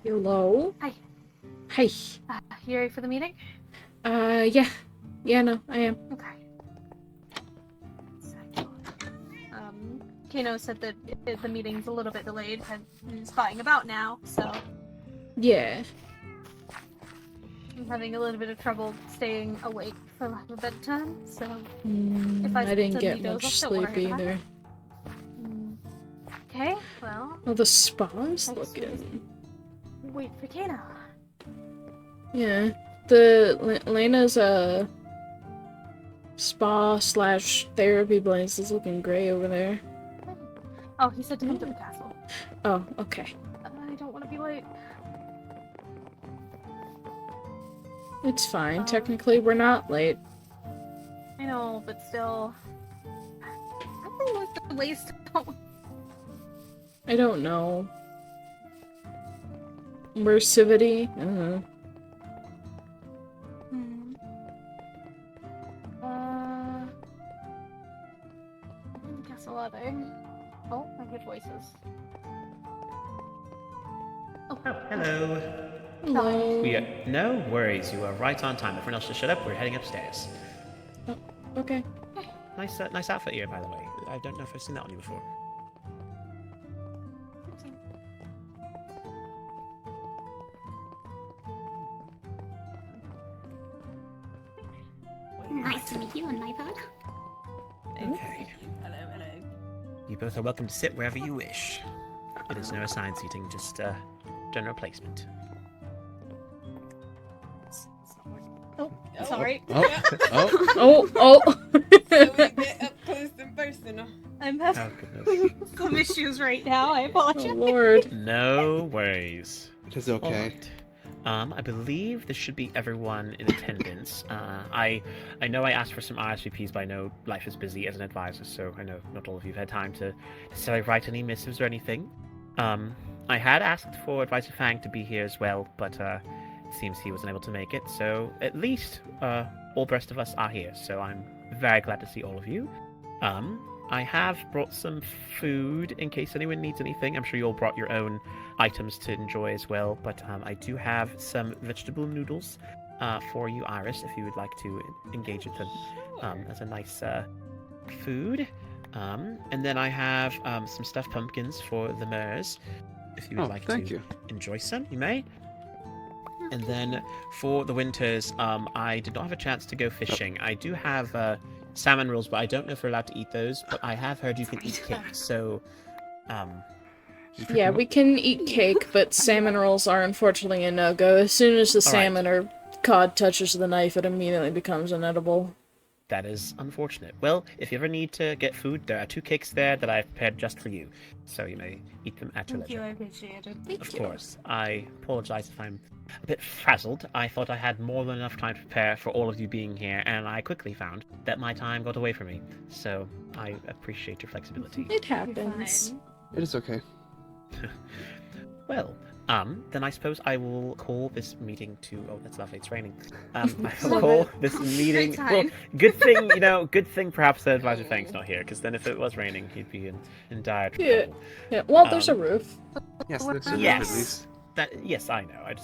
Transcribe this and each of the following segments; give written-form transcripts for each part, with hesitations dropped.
Hello? Hi. Hi. You ready for the meeting? Yeah. Yeah, no, I am. Okay. Kano said that the meeting's a little bit delayed and he's spying about now, so Yeah. I'm having a little bit of trouble staying awake for lack of a better term, so if I didn't suddenly get doze much off, don't sleep worry about either. it. Okay, well, Oh, the spa's let's looking. wait for Kano. Yeah. The Lena's spa slash therapy place is looking great over there. Oh, he said to come to the castle. Oh, okay. I don't want to be late. It's fine. Technically, we're not late. I know, but still. How long was the ways to go? I don't know. Immersivity? Castle are they? Oh, I hear voices. Oh, hello. Hello. No worries. You are right on time. Everyone else just shut up. We're heading upstairs. Oh, okay. Nice outfit here, by the way. I don't know if I've seen that on you before. Nice to meet you on my part. Okay. Hello, hello. You both are welcome to sit wherever you wish. It is no assigned seating, just general placement. Oh, sorry. Oh. So we get up close and personal. I'm Oh, having goodness. some issues right now. I apologize. Oh, Lord. No worries. It is okay. Alright. I believe this should be everyone in attendance. I know I asked for some RSVPs, but I know life is busy as an advisor, so I know not all of you have had time to necessarily write any missives or anything. I had asked for Advisor Fang to be here as well, but it seems he wasn't able to make it, so at least all the rest of us are here, so I'm very glad to see all of you. I have brought some food in case anyone needs anything. I'm sure you all brought your own items to enjoy as well, but I do have some vegetable noodles for you, Iris, if you would like to engage with them as a nice food. And then I have some stuffed pumpkins for the Mers. If you would like to enjoy some, you may. And then for the winters, I did not have a chance to go fishing. I do have salmon rolls, but I don't know if we're allowed to eat those. But I have heard you can eat cake, so Yeah, we can eat cake, but salmon rolls are unfortunately a no-go. As soon as the salmon or cod touches the knife, it immediately becomes inedible. That is unfortunate. Well, if you ever need to get food, there are 2 cakes there that I've prepared just for you, so you may eat them at your Thank you, leisure. I appreciate it. Of course. I apologize if I'm a bit frazzled. I thought I had more than enough time to prepare for all of you being here, and I quickly found that my time got away from me. So I appreciate your flexibility. It happens. It is okay. Well, then I suppose I will call this meeting to... Oh, that's lovely, it's raining. I will call this meeting... Well, good thing perhaps that Advisor Fang's not here, because then if it was raining, he'd be in dire trouble. Yeah. Well, there's a roof. Yes, there's a Yes. at least. Yes, I know. I'm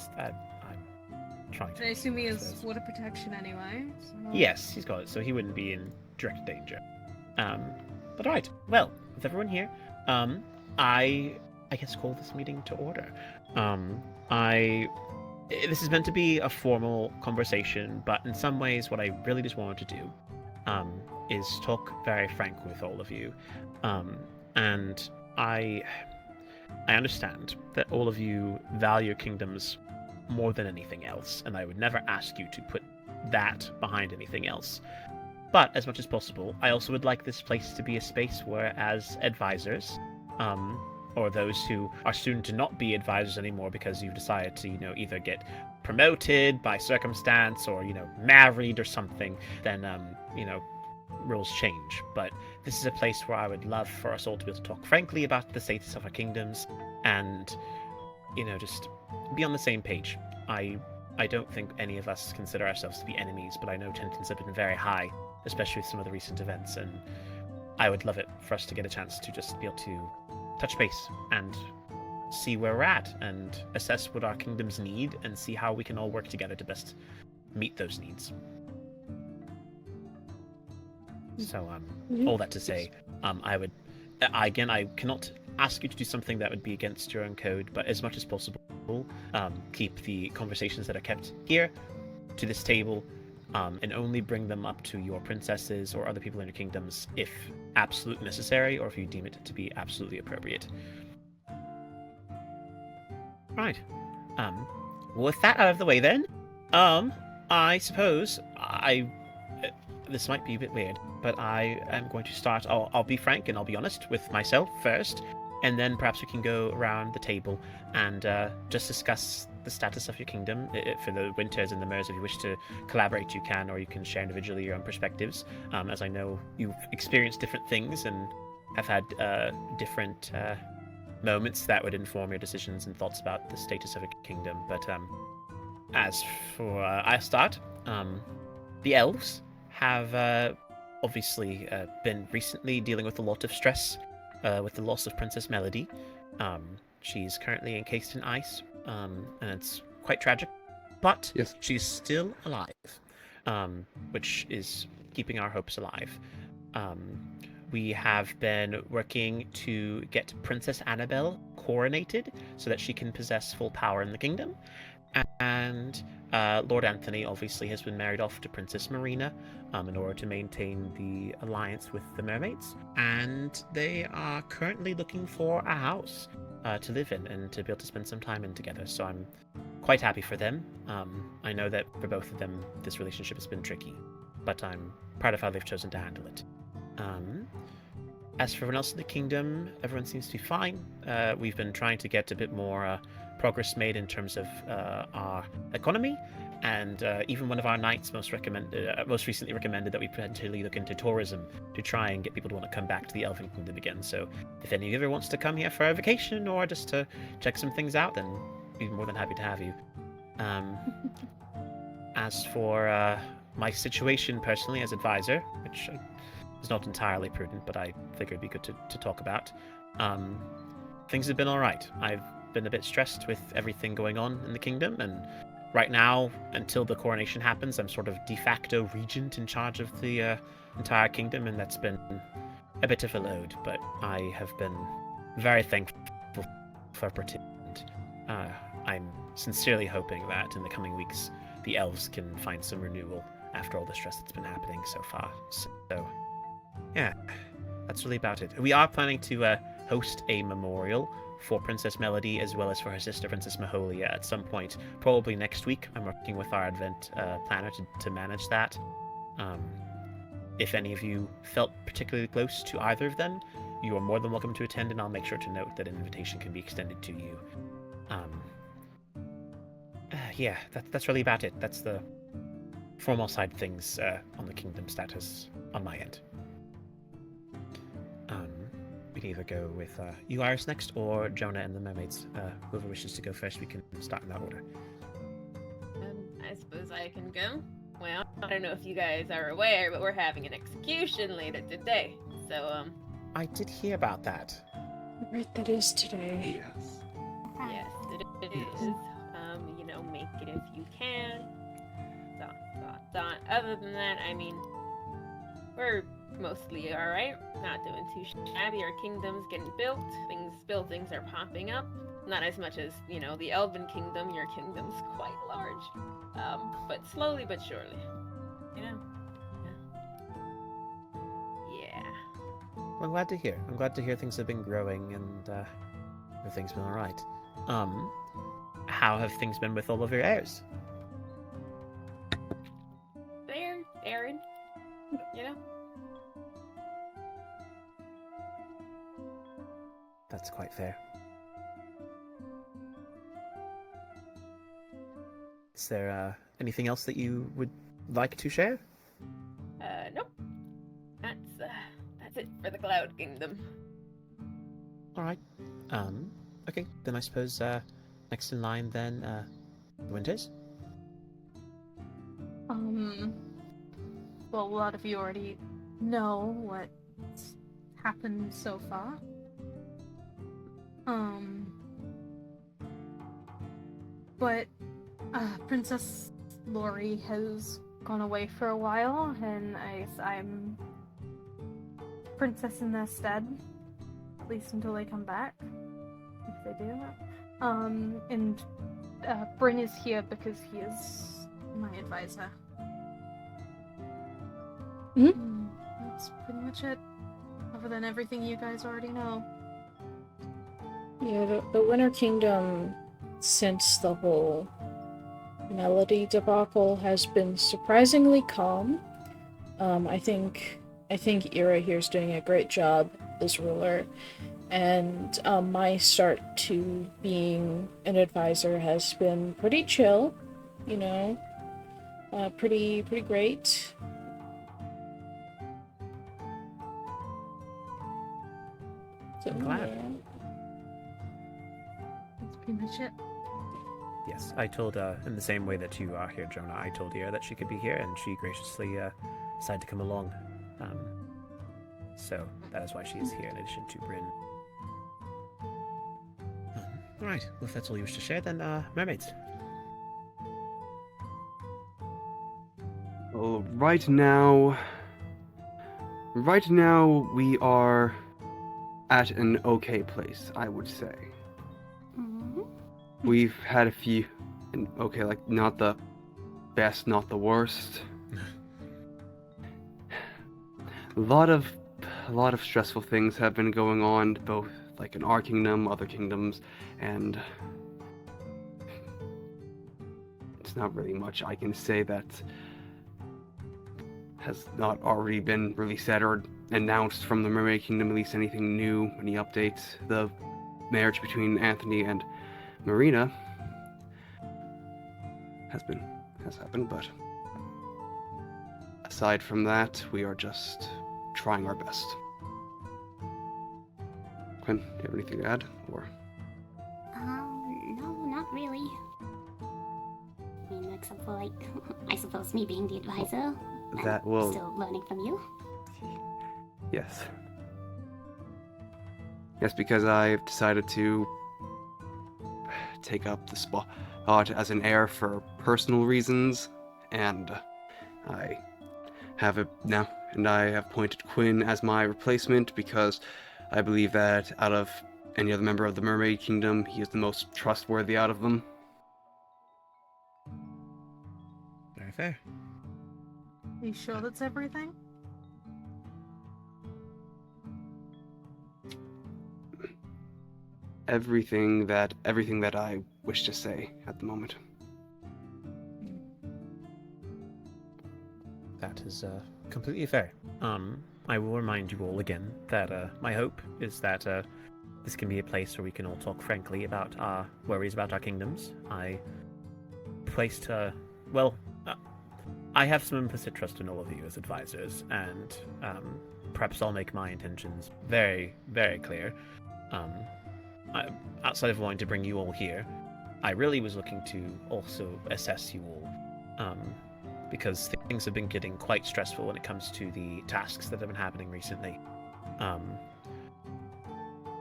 trying to... I assume he has water protection anyway. So... Yes, he's got it, so he wouldn't be in direct danger. But alright, well, with everyone here, I guess call this meeting to order. This is meant to be a formal conversation, but in some ways what I really just wanted to do is talk very frank with all of you. And I understand that all of you value your kingdoms more than anything else, and I would never ask you to put that behind anything else. But as much as possible, I also would like this place to be a space where, as advisors, or those who are soon to not be advisors anymore because you've decided to, either get promoted by circumstance or, married or something, then, rules change. But this is a place where I would love for us all to be able to talk frankly about the status of our kingdoms and, just be on the same page. I don't think any of us consider ourselves to be enemies, but I know tensions have been very high, especially with some of the recent events, and I would love it for us to get a chance to just be able to touch base and see where we're at and assess what our kingdoms need and see how we can all work together to best meet those needs. So, all that to say, I cannot ask you to do something that would be against your own code, but as much as possible, keep the conversations that are kept here to this table, and only bring them up to your princesses or other people in your kingdoms if absolutely necessary, or if you deem it to be absolutely appropriate. Right. With that out of the way then, I suppose this might be a bit weird, but I am going to start. I'll be frank and I'll be honest with myself first, and then perhaps we can go around the table and just discuss the status of your kingdom. For the Winters and the Mers, if you wish to collaborate, you can, or you can share individually your own perspectives. As I know you've experienced different things and have had different moments that would inform your decisions and thoughts about the status of your kingdom. But as for I'll start. The elves have obviously been recently dealing with a lot of stress with the loss of Princess Melody. She's currently encased in ice, and it's quite tragic, but Yes. she's still alive, which is keeping our hopes alive. We have been working to get Princess Annabelle coronated so that she can possess full power in the kingdom, and Lord Anthony obviously has been married off to Princess Marina in order to maintain the alliance with the mermaids, and they are currently looking for a house to live in and to be able to spend some time in together, so I'm quite happy for them. I know that for both of them this relationship has been tricky, but I'm proud of how they've chosen to handle it. As for everyone else in the kingdom, everyone seems to be fine. We've been trying to get a bit more progress made in terms of our economy, and even one of our knights most recently recommended that we potentially look into tourism to try and get people to want to come back to the Elven Kingdom again. So if any of you ever wants to come here for a vacation or just to check some things out, then we'd be more than happy to have you. As for my situation personally as advisor, which is not entirely prudent, but I figured it'd be good to talk about, things have been all right. I've been a bit stressed with everything going on in the kingdom, and right now, until the coronation happens, I'm sort of de facto regent in charge of the entire kingdom, and that's been a bit of a load, but I have been very thankful for opportunity. I'm sincerely hoping that in the coming weeks the elves can find some renewal after all the stress that's been happening so far. So yeah, that's really about it. We are planning to host a memorial for Princess Melody as well as for her sister Princess Maholia at some point, probably next week. I'm working with our event planner to manage that. If any of you felt particularly close to either of them, you are more than welcome to attend, and I'll make sure to note that an invitation can be extended to you. Yeah, that's really about it. That's the formal side of things on the kingdom status on my end. We can either go with you, Iris, next, or Jonah and the mermaids. Whoever wishes to go first, we can start in that order. I suppose I can go. Well, I don't know if you guys are aware, but we're having an execution later today. So, I did hear about that. Right, that is today. Yes. yes, it is. Make it if you can. Other than that, I mean, we're mostly alright. Not doing too shabby. Our kingdom's getting built. Buildings are popping up. Not as much as, the Elven Kingdom. Your kingdom's quite large. But slowly but surely. Yeah. Well, I'm glad to hear. I'm glad to hear things have been growing and everything's been alright. How have things been with all of your heirs? They're Aaron. That's quite fair. Is there anything else that you would like to share? Nope. That's it for the Cloud Kingdom. Alright. Okay, then I suppose next in line then, the Winters? Well, a lot of you already know what's happened so far. but Princess Lori has gone away for a while, and I'm princess in their stead, at least until they come back, if they do. And Bryn is here because he is my advisor. That's pretty much it, other than everything you guys already know. Yeah, the Winter Kingdom, since the whole Melody debacle, has been surprisingly calm. I think Eira here is doing a great job as ruler, and my start to being an advisor has been pretty chill, you know, pretty great. So, I'm glad. yeah. That's pretty much it. Yes, I told, in the same way that you are here, Jonah, I told Eira that she could be here, and she graciously decided to come along. So that is why she is here, in addition to Bryn. Alright, well, if that's all you wish to share, then, mermaids. Well, right now we are at an okay place, I would say. Mhm. We've had a few, okay, like, not the best, not the worst. A lot of stressful things have been going on, both like in our kingdom, other kingdoms, and it's not really much I can say that has not already been really said or announced from the Mermaid Kingdom, at least anything new, any updates. The marriage between Anthony and Marina has happened, but aside from that, we are just trying our best. Quinn, do you have anything to add, or? No, not really. I mean, except for, like, I suppose me being the advisor. That will... Still learning from you. Yes. Yes, because I've decided to take up the spot as an heir for personal reasons, and I have it now, and I have appointed Quinn as my replacement because I believe that out of any other member of the Mermaid Kingdom, he is the most trustworthy out of them. Very fair. Are you sure that's everything? Everything that I wish to say at the moment. That is completely fair. I will remind you all again that my hope is that this can be a place where we can all talk frankly about our worries about our kingdoms. I placed I have some implicit trust in all of you as advisors, and perhaps I'll make my intentions very, very clear. Outside of wanting to bring you all here, I really was looking to also assess you all. Because things have been getting quite stressful when it comes to the tasks that have been happening recently.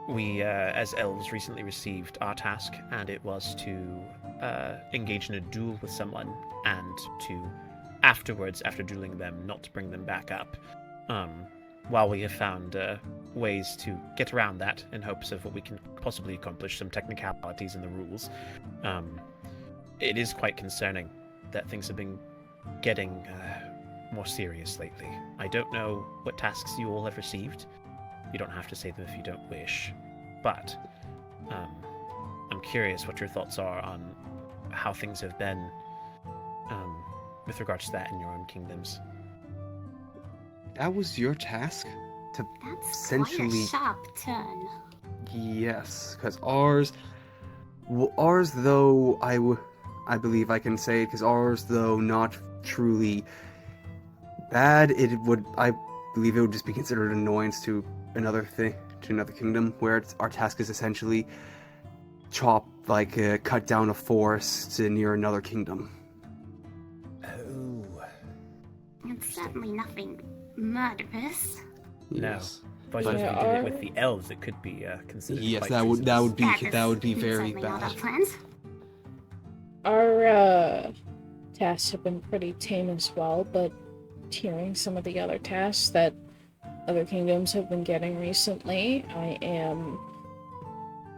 We, as elves, recently received our task, and it was to engage in a duel with someone, and to afterwards, after dueling them, not to bring them back up. While we have found ways to get around that in hopes of what we can possibly accomplish, some technicalities in the rules, it is quite concerning that things have been getting more serious lately. I don't know what tasks you all have received. You don't have to say them if you don't wish. But I'm curious what your thoughts are on how things have been with regards to that in your own kingdoms. That was your task? To That's essentially... quite a sharp turn. Yes, because ours, though, I believe I can say, because ours, though not truly bad, I believe it would just be considered an annoyance to another kingdom, where our task is essentially cut down a forest near another kingdom. Oh. It's certainly nothing murderous. Yes. But if we did it with the elves, it could be considered. Yes, quite that would treasonous. be very Certainly not our bad. plans. Our tasks have been pretty tame as well, but hearing some of the other tasks that other kingdoms have been getting recently, I am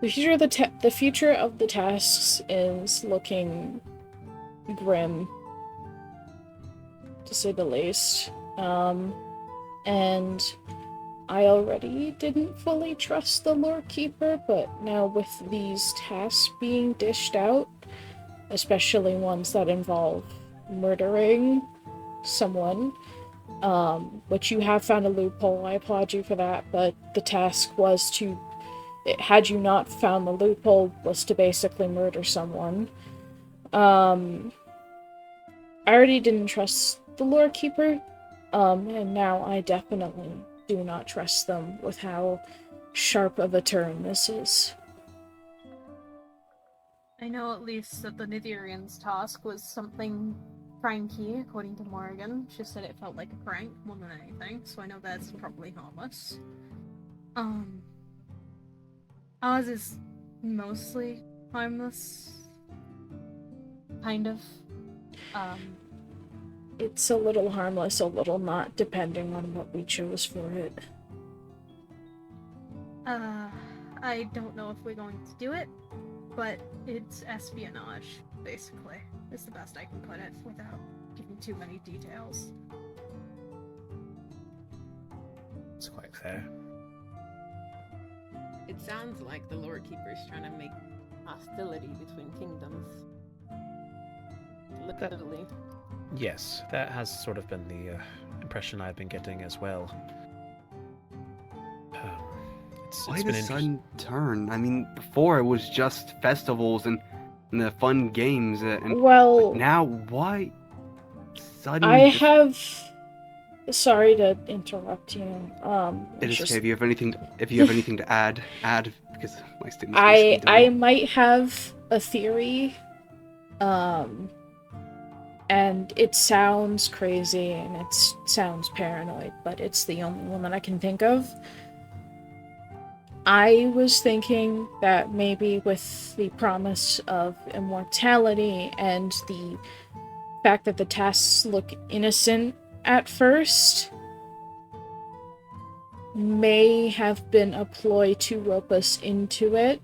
the future of the tasks is looking grim, to say the least. And I already didn't fully trust the lore keeper, but now with these tasks being dished out, especially ones that involve murdering someone, which you have found a loophole, I applaud you for that, but the task was to, had you not found the loophole, was to basically murder someone. I already didn't trust the lore keeper, and now I definitely do not trust them with how sharp of a turn this is. I know at least that the Nithirian's task was something pranky, according to Morrigan. She said it felt like a prank more than anything, so I know that's probably harmless. Ours is mostly harmless. Kind of. It's a little harmless, a little not, depending on what we chose for it. I don't know if we're going to do it, but it's espionage, basically. Is the best I can put it without giving too many details. It's quite fair. It sounds like the Lord Keeper is trying to make hostility between kingdoms. Literally. Yes, that has sort of been the impression I've been getting as well. Why it's the been sudden turn? I mean, before it was just festivals and the fun games, and Well, now why sudden? I have. Sorry to interrupt you. It is just- okay if you have anything to add because my statement's I basically done. might have a theory, and it sounds crazy and it sounds paranoid, but it's the only one that I can think of. I was thinking that maybe with the promise of immortality and the fact that the tasks look innocent at first, may have been a ploy to rope us into it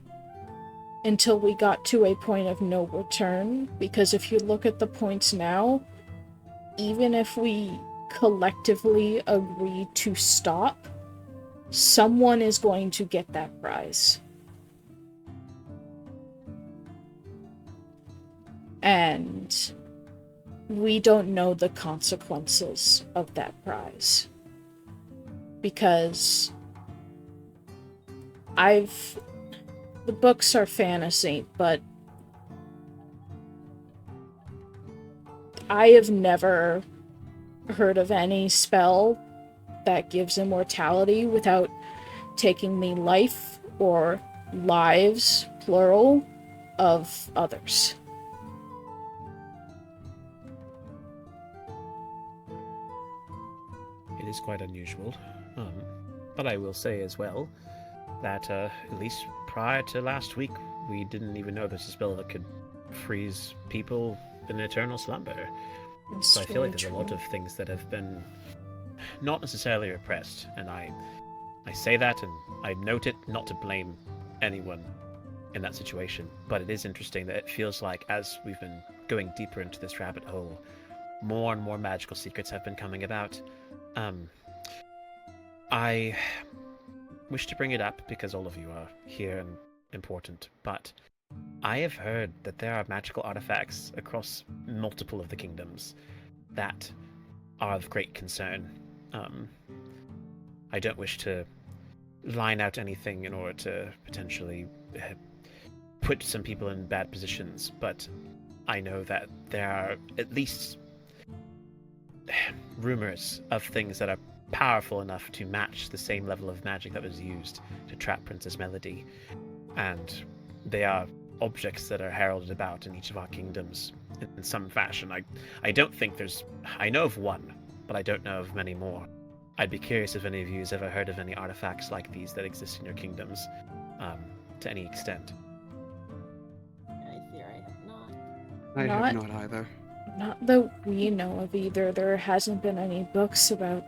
until we got to a point of no return. Because if you look at the points now, even if we collectively agree to stop, someone is going to get that prize. And we don't know the consequences of that prize. Because the books are fantasy, but I have never heard of any spell that gives immortality without taking the life or lives, plural, of others. It is quite unusual, but I will say as well that at least prior to last week, we didn't even know there's a spell that could freeze people in eternal slumber. So I feel like there's a lot of things that have been not necessarily repressed, and I say that and I note it not to blame anyone in that situation, but it is interesting that it feels like as we've been going deeper into this rabbit hole, more and more magical secrets have been coming about. I wish to bring it up because all of you are here and important, but I have heard that there are magical artifacts across multiple of the kingdoms that are of great concern. I don't wish to line out anything in order to potentially put some people in bad positions, but I know that there are at least rumors of things that are powerful enough to match the same level of magic that was used to trap Princess Melody, and they are objects that are heralded about in each of our kingdoms in some fashion. I don't think there's... I know of one, but I don't know of many more. I'd be curious if any of you has ever heard of any artifacts like these that exist in your kingdoms, to any extent. I fear I have not. I Not- have not either. Not that we know of either. There hasn't been any books about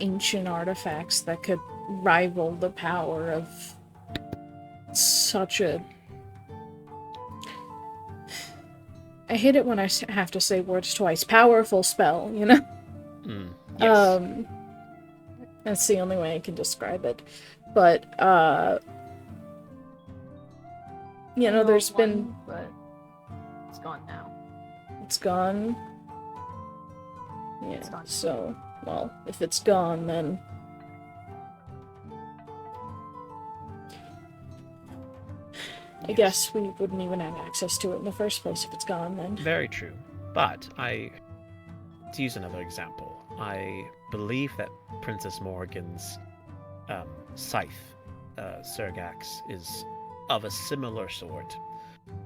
ancient artifacts that could rival the power of such a... I hate it when I have to say words twice. Powerful spell, you know? Yes. That's the only way I can describe it. But, you know, there's been... But it's gone now. It's gone. Yeah, It's gone. so, well, if it's gone, then... I guess we wouldn't even have access to it in the first place if it's gone, then. Very true. But to use another example, I believe that Princess Morrigan's scythe, Surgax, is of a similar sort.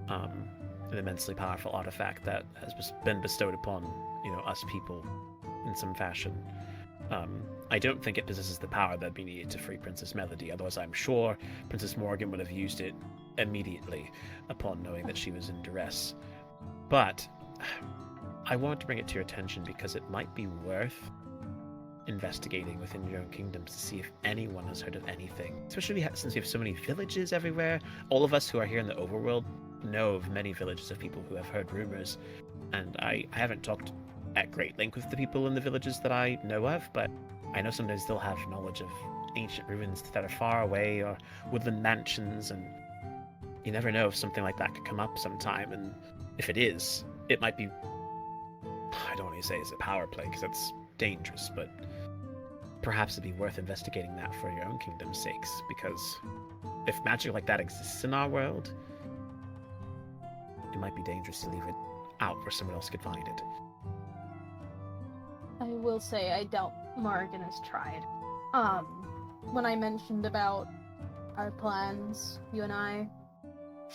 An immensely powerful artifact that has been bestowed upon, us people in some fashion. I don't think it possesses the power that'd be needed to free Princess Melody, otherwise I'm sure Princess Morrigan would have used it immediately upon knowing that she was in duress. But I wanted to bring it to your attention because it might be worth investigating within your own kingdoms to see if anyone has heard of anything. Especially since we have so many villages everywhere. All of us who are here in the overworld know of many villages of people who have heard rumors, and I haven't talked at great length with the people in the villages that I know of, but I know sometimes they'll have knowledge of ancient ruins that are far away or woodland mansions, and you never know if something like that could come up sometime, and if it is, it might be... I don't want to say it's a power play, because that's dangerous, but perhaps it'd be worth investigating that for your own kingdom's sakes, because if magic like that exists in our world, it might be dangerous to leave it out where someone else could find it. I will say I doubt Morrigan has tried. When I mentioned about our plans, you and I,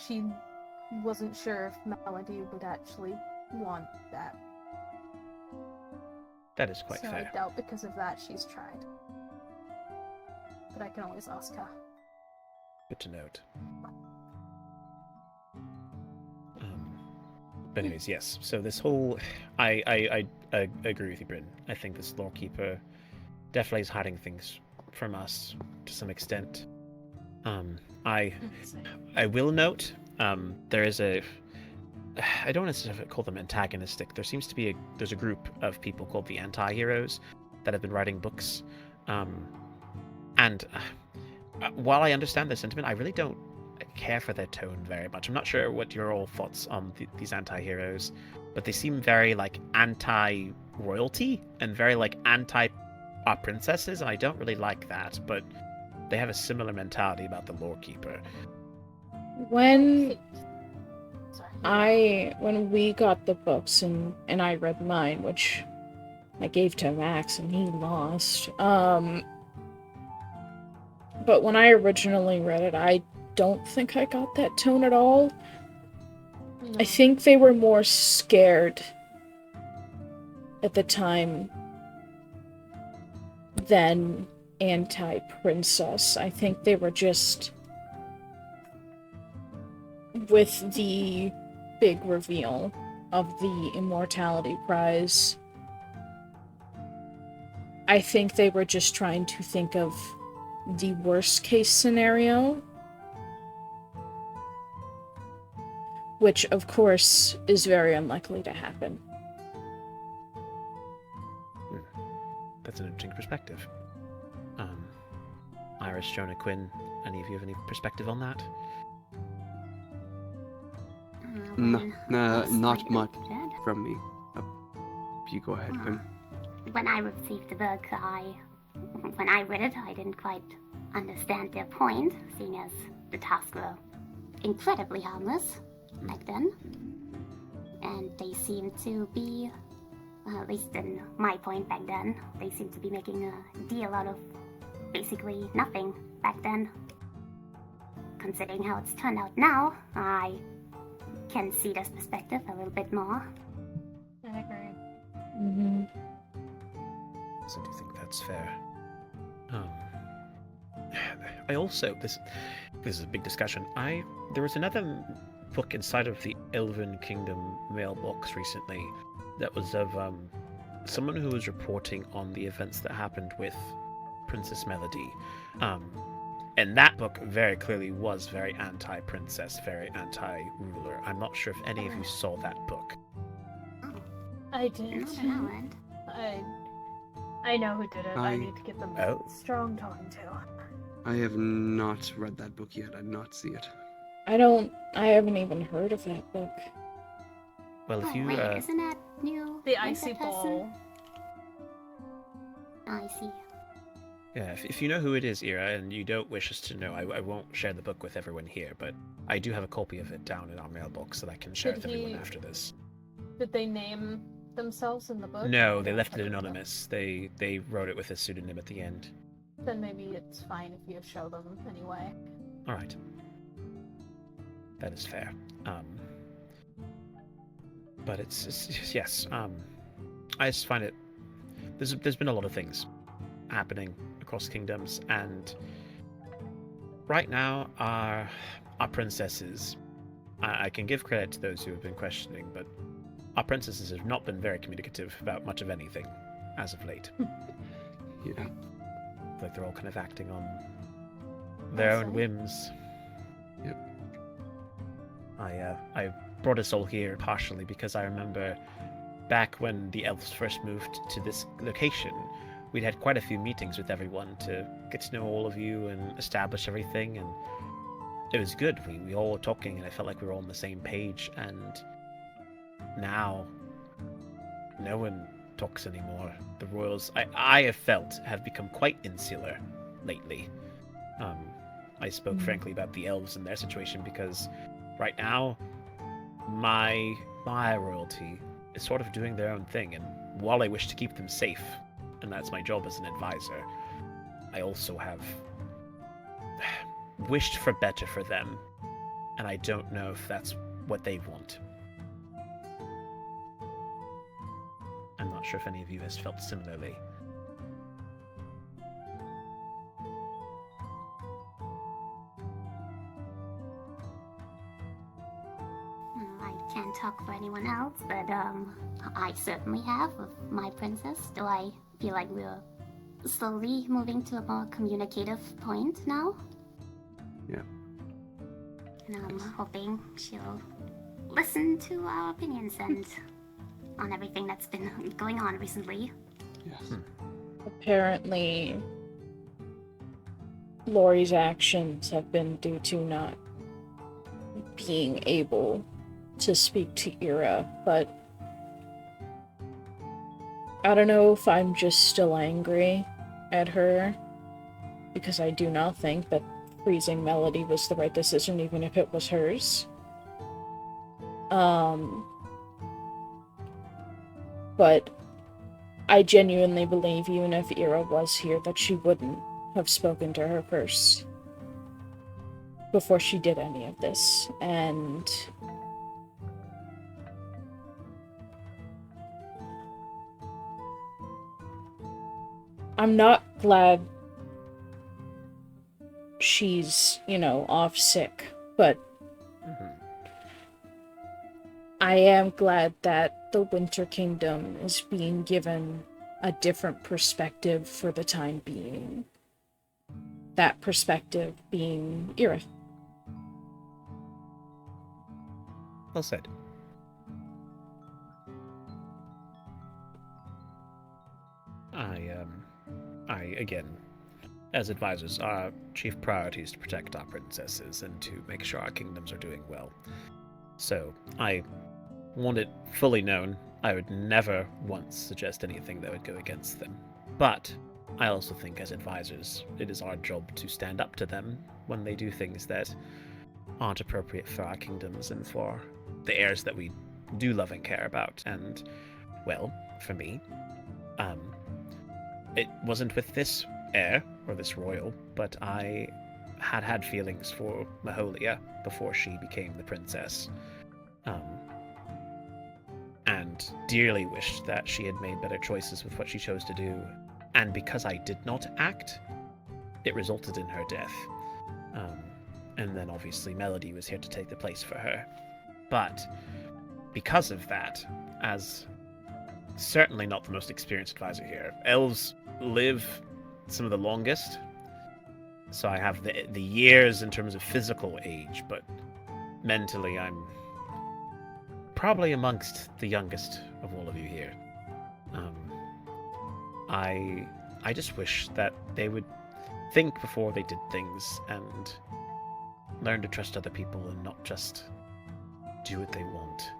she wasn't sure if Melody would actually want that. That is quite so fair. I doubt because of that she's tried. But I can always ask her. Good to note. But anyways, yes. So this whole... I agree with you, Bryn. I think this Lorekeeper definitely is hiding things from us to some extent. I will note, there is a... I don't necessarily call them antagonistic. There seems to be there's a group of people called the anti-heroes that have been writing books. And while I understand their sentiment, I really don't care for their tone very much. I'm not sure what your all thoughts on these anti-heroes, but they seem very anti-royalty and very anti our princesses, and I don't really like that, but they have a similar mentality about the Lorekeeper. When we got the books and I read mine, which I gave to Max and he lost, but when I originally read it, I don't think I got that tone at all. No. I think they were more scared at the time than anti-princess. I think they were just... with the big reveal of the Immortality Prize, I think they were just trying to think of the worst case scenario, which of course is very unlikely to happen. That's an interesting perspective. Iris, Jonah, Quinn, any of you have any perspective on that? Not much from me. You go ahead, Quinn. When I received the book, when I read it, I didn't quite understand their point, seeing as the tasks were incredibly harmless back then. And they seemed to be, at least in my point back then, they seemed to be making a deal out of basically nothing back then. Considering how it's turned out now, I can see this perspective a little bit more. I agree. Mm-hmm. So I do think that's fair. I also, this is a big discussion. There was another book inside of the Elven Kingdom mailbox recently that was of someone who was reporting on the events that happened with Princess Melody. And that book very clearly was very anti-princess, very anti-ruler. I'm not sure if any of you saw that book. Oh, I did. not on our end. I know who did it. I I- need to give them Oh. a strong talking to. I have not read that book yet. I did not see it. I haven't even heard of that book. Well, if Oh, you wait, isn't that new? The winter Icy person? Ball. I see. Yeah, if you know who it is, Eira, and you don't wish us to know, I won't share the book with everyone here, but I do have a copy of it down in our mailbox that I can share Did with everyone he- after this. Did they name themselves in the book? No, Or they left put it in the book? anonymous. They wrote it with a pseudonym at the end. Then maybe it's fine if you show them anyway. All right. That is fair. But it's yes. I just find it. There's been a lot of things happening across kingdoms, and right now our princesses. I can give credit to those who have been questioning, but our princesses have not been very communicative about much of anything as of late. Yeah. Like they're all kind of acting on their own Awesome. whims. Yep. I brought us all here partially because I remember back when the elves first moved to this location, we'd had quite a few meetings with everyone to get to know all of you and establish everything, and it was good. We all were talking, and I felt like we were all on the same page, and now no one talks anymore. The royals, I have felt, have become quite insular lately. I spoke frankly about the elves and their situation because right now my royalty is sort of doing their own thing, and while I wish to keep them safe, and that's my job as an advisor, I also have wished for better for them, and I don't know if that's what they want. I'm not sure if any of you has felt similarly. I can't talk for anyone else, but I certainly have with my princess. Do I feel like we're slowly moving to a more communicative point now? Yeah. And I'm hoping she'll listen to our opinions and on everything that's been going on recently. Yes. Apparently, Lori's actions have been due to not being able to speak to Eira, but I don't know if I'm just still angry at her, because I do not think that freezing Melody was the right decision, even if it was hers. But I genuinely believe, even if Eira was here, that she wouldn't have spoken to her first before she did any of this. And I'm not glad she's, off sick, but I am glad that the Winter Kingdom is being given a different perspective for the time being. That perspective being Eira. Well said. I again, as advisors, our chief priority is to protect our princesses and to make sure our kingdoms are doing well. So, I want it fully known, I would never once suggest anything that would go against them. But I also think as advisors, it is our job to stand up to them when they do things that aren't appropriate for our kingdoms and for the heirs that we do love and care about. And, well, for me, it wasn't with this heir, or this royal, but I had feelings for Maholia before she became the princess. And dearly wished that she had made better choices with what she chose to do. And because I did not act, it resulted in her death. and then obviously Melody was here to take the place for her. But because of that, as certainly not the most experienced advisor here, elves live some of the longest, so I have the years in terms of physical age, but mentally I'm probably amongst the youngest of all of you here. I just wish that they would think before they did things and learn to trust other people and not just do what they want.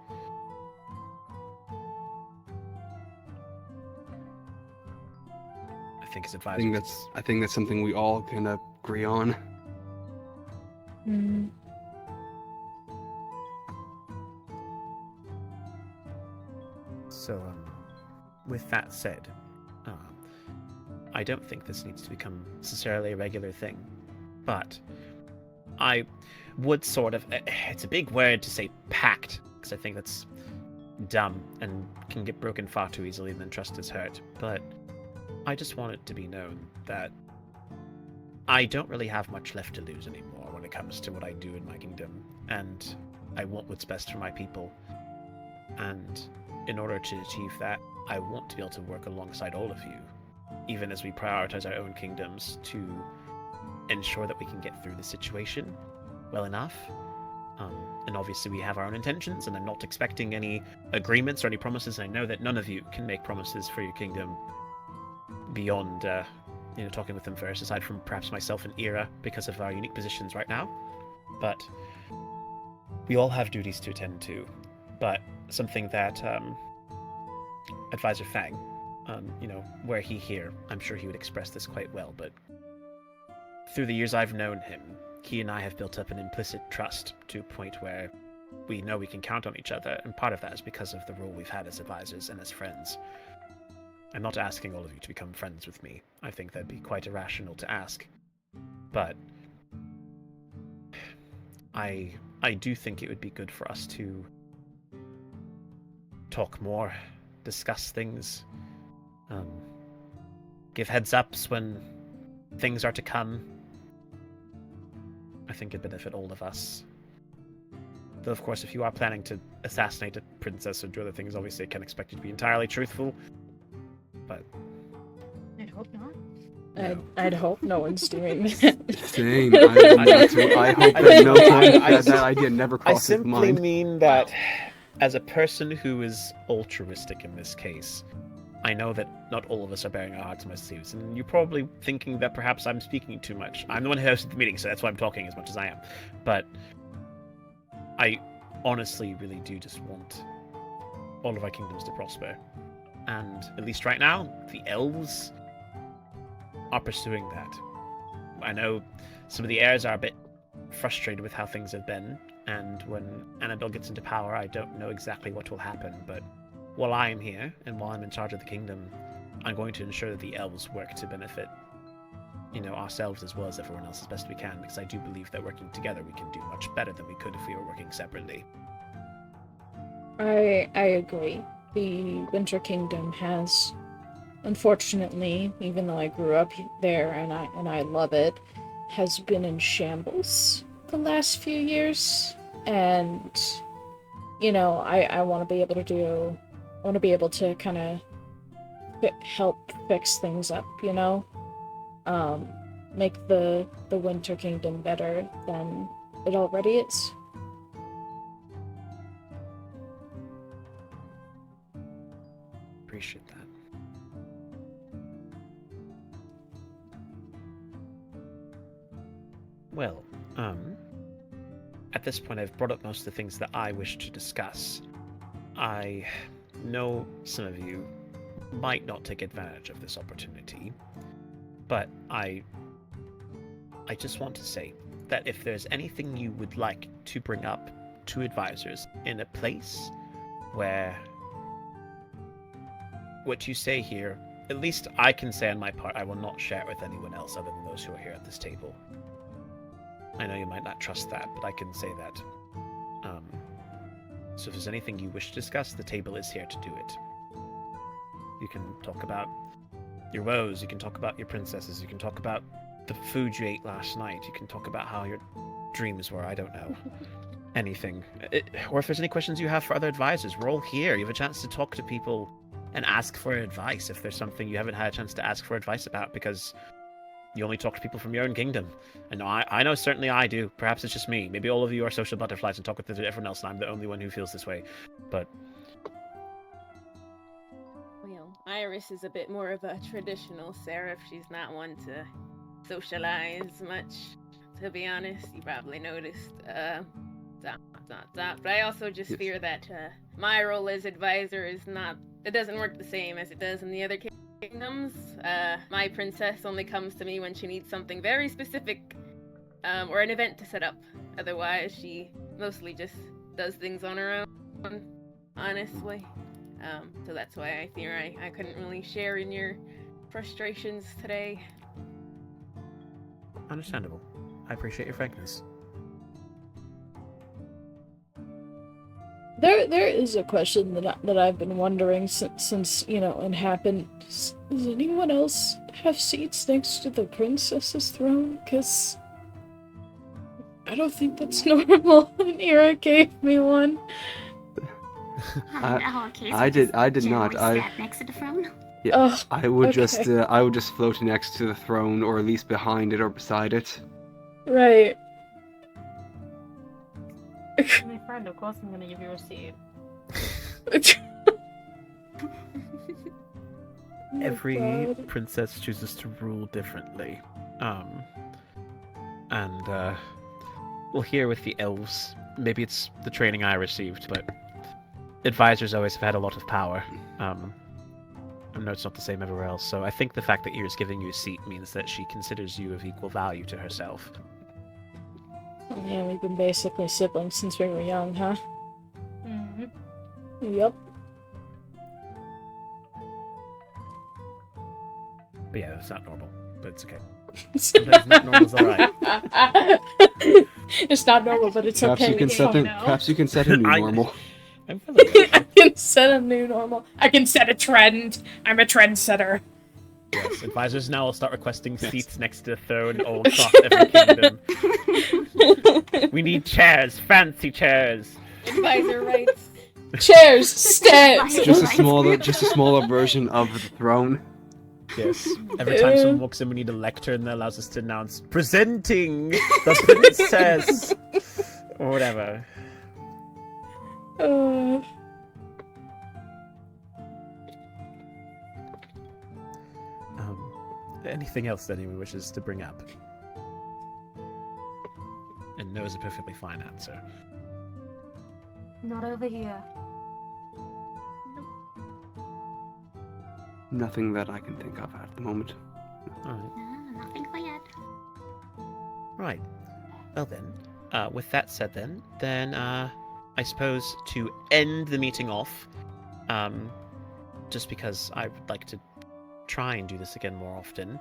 I think as advisors, I think that's something we all can agree on. Mm. So, with that said, I don't think this needs to become necessarily a regular thing, but I would sort of, it's a big word to say pact, because I think that's dumb and can get broken far too easily and then trust is hurt, but I just want it to be known that I don't really have much left to lose anymore when it comes to what I do in my kingdom, and I want what's best for my people, and in order to achieve that, I want to be able to work alongside all of you, even as we prioritize our own kingdoms, to ensure that we can get through the situation well enough. And obviously we have our own intentions, and I'm not expecting any agreements or any promises, and I know that none of you can make promises for your kingdom beyond, talking with them first, aside from perhaps myself and Eira, because of our unique positions right now. But we all have duties to attend to. But something that Advisor Fang, were he here, I'm sure he would express this quite well, but through the years I've known him, he and I have built up an implicit trust to a point where we know we can count on each other, and part of that is because of the role we've had as advisors and as friends. I'm not asking all of you to become friends with me. I think that'd be quite irrational to ask. But I do think it would be good for us to talk more, discuss things, give heads ups when things are to come. I think it'd benefit all of us. Though, of course, if you are planning to assassinate a princess or do other things, obviously I can't expect you to be entirely truthful. But I hope not. no. I'd hope no one's doing that. Same. I hope that no time that idea never I crosses the simply mind. mean that as a person who is altruistic in this case, I know that not all of us are bearing our hearts in our sleeves, and you're probably thinking that perhaps I'm speaking too much. I'm the one who hosted the meeting, so that's why I'm talking as much as I am. But I honestly really do just want all of our kingdoms to prosper. And at least right now, the elves are pursuing that. I know some of the heirs are a bit frustrated with how things have been, and when Annabelle gets into power, I don't know exactly what will happen, but while I am here, and while I'm in charge of the kingdom, I'm going to ensure that the elves work to benefit, ourselves as well as everyone else as best we can, because I do believe that working together we can do much better than we could if we were working separately. I agree. The Winter Kingdom has, unfortunately, even though I grew up there and I love it, has been in shambles the last few years, and I want to be able to kind of help fix things up, make the Winter Kingdom better than it already is. Appreciate that. Well, at this point I've brought up most of the things that I wish to discuss. I know some of you might not take advantage of this opportunity, but I just want to say that if there's anything you would like to bring up to advisors in a place where what you say here, at least I can say on my part, I will not share it with anyone else other than those who are here at this table. I know you might not trust that, but I can say that. So if there's anything you wish to discuss, the table is here to do it. You can talk about your woes, you can talk about your princesses, you can talk about the food you ate last night, you can talk about how you're dreams were. I don't know anything. Or if there's any questions you have for other advisors, we're all here. You have a chance to talk to people and ask for advice if there's something you haven't had a chance to ask for advice about, because you only talk to people from your own kingdom. And I know certainly I do. Perhaps it's just me. Maybe all of you are social butterflies and talk with everyone else, and I'm the only one who feels this way. But Well, Iris is a bit more of a traditional seraph. She's not one to socialize much, to be honest. You probably noticed. But I also just Yes. fear that my role as advisor is not. It doesn't work the same as it does in the other kingdoms. My princess only comes to me when she needs something very specific, or an event to set up. Otherwise, she mostly just does things on her own, honestly. So that's why I fear I couldn't really share in your frustrations today. understandable. I appreciate your frankness. There is a question that I've been wondering since it happened. Does anyone else have seats next to the princess's throne? Because I don't think that's normal. And Eira gave me one. I did not. Sat next to the throne. Yeah, Oh, I would okay. I would just float next to the throne, or at least behind it or beside it. Right. My friend, of course I'm gonna give you a seat. Every God. princess chooses to rule differently. Well, here with the elves, maybe it's the training I received, but advisors always have had a lot of power. I know it's not the same everywhere else, so I think the fact that Eira's giving you a seat means that she considers you of equal value to herself. Yeah, we've been basically siblings since we were young, huh? Mm-hmm. Yep. But yeah, it's not normal, but it's okay. Sometimes not normal's alright. It's not normal, but it's Perhaps okay. you can It's set fine. perhaps you can set a new I- normal. I'm feeling good. I can set a new normal. I can set a trend. I'm a trendsetter. Yes, advisors now will start requesting seats next to the throne all across every kingdom. We need chairs, fancy chairs. Advisor rights. Chairs, stands. Just a smaller version of the throne. Yes. Every time someone walks in, we need a lectern that allows us to announce presenting the princess, or whatever. Anything else that anyone wishes to bring up? And no is a perfectly fine answer. Not over here. Nothing that I can think of at the moment. Alright. Nothing for yet. Right. Well then, with that said then I suppose to end the meeting off, just because I would like to try and do this again more often,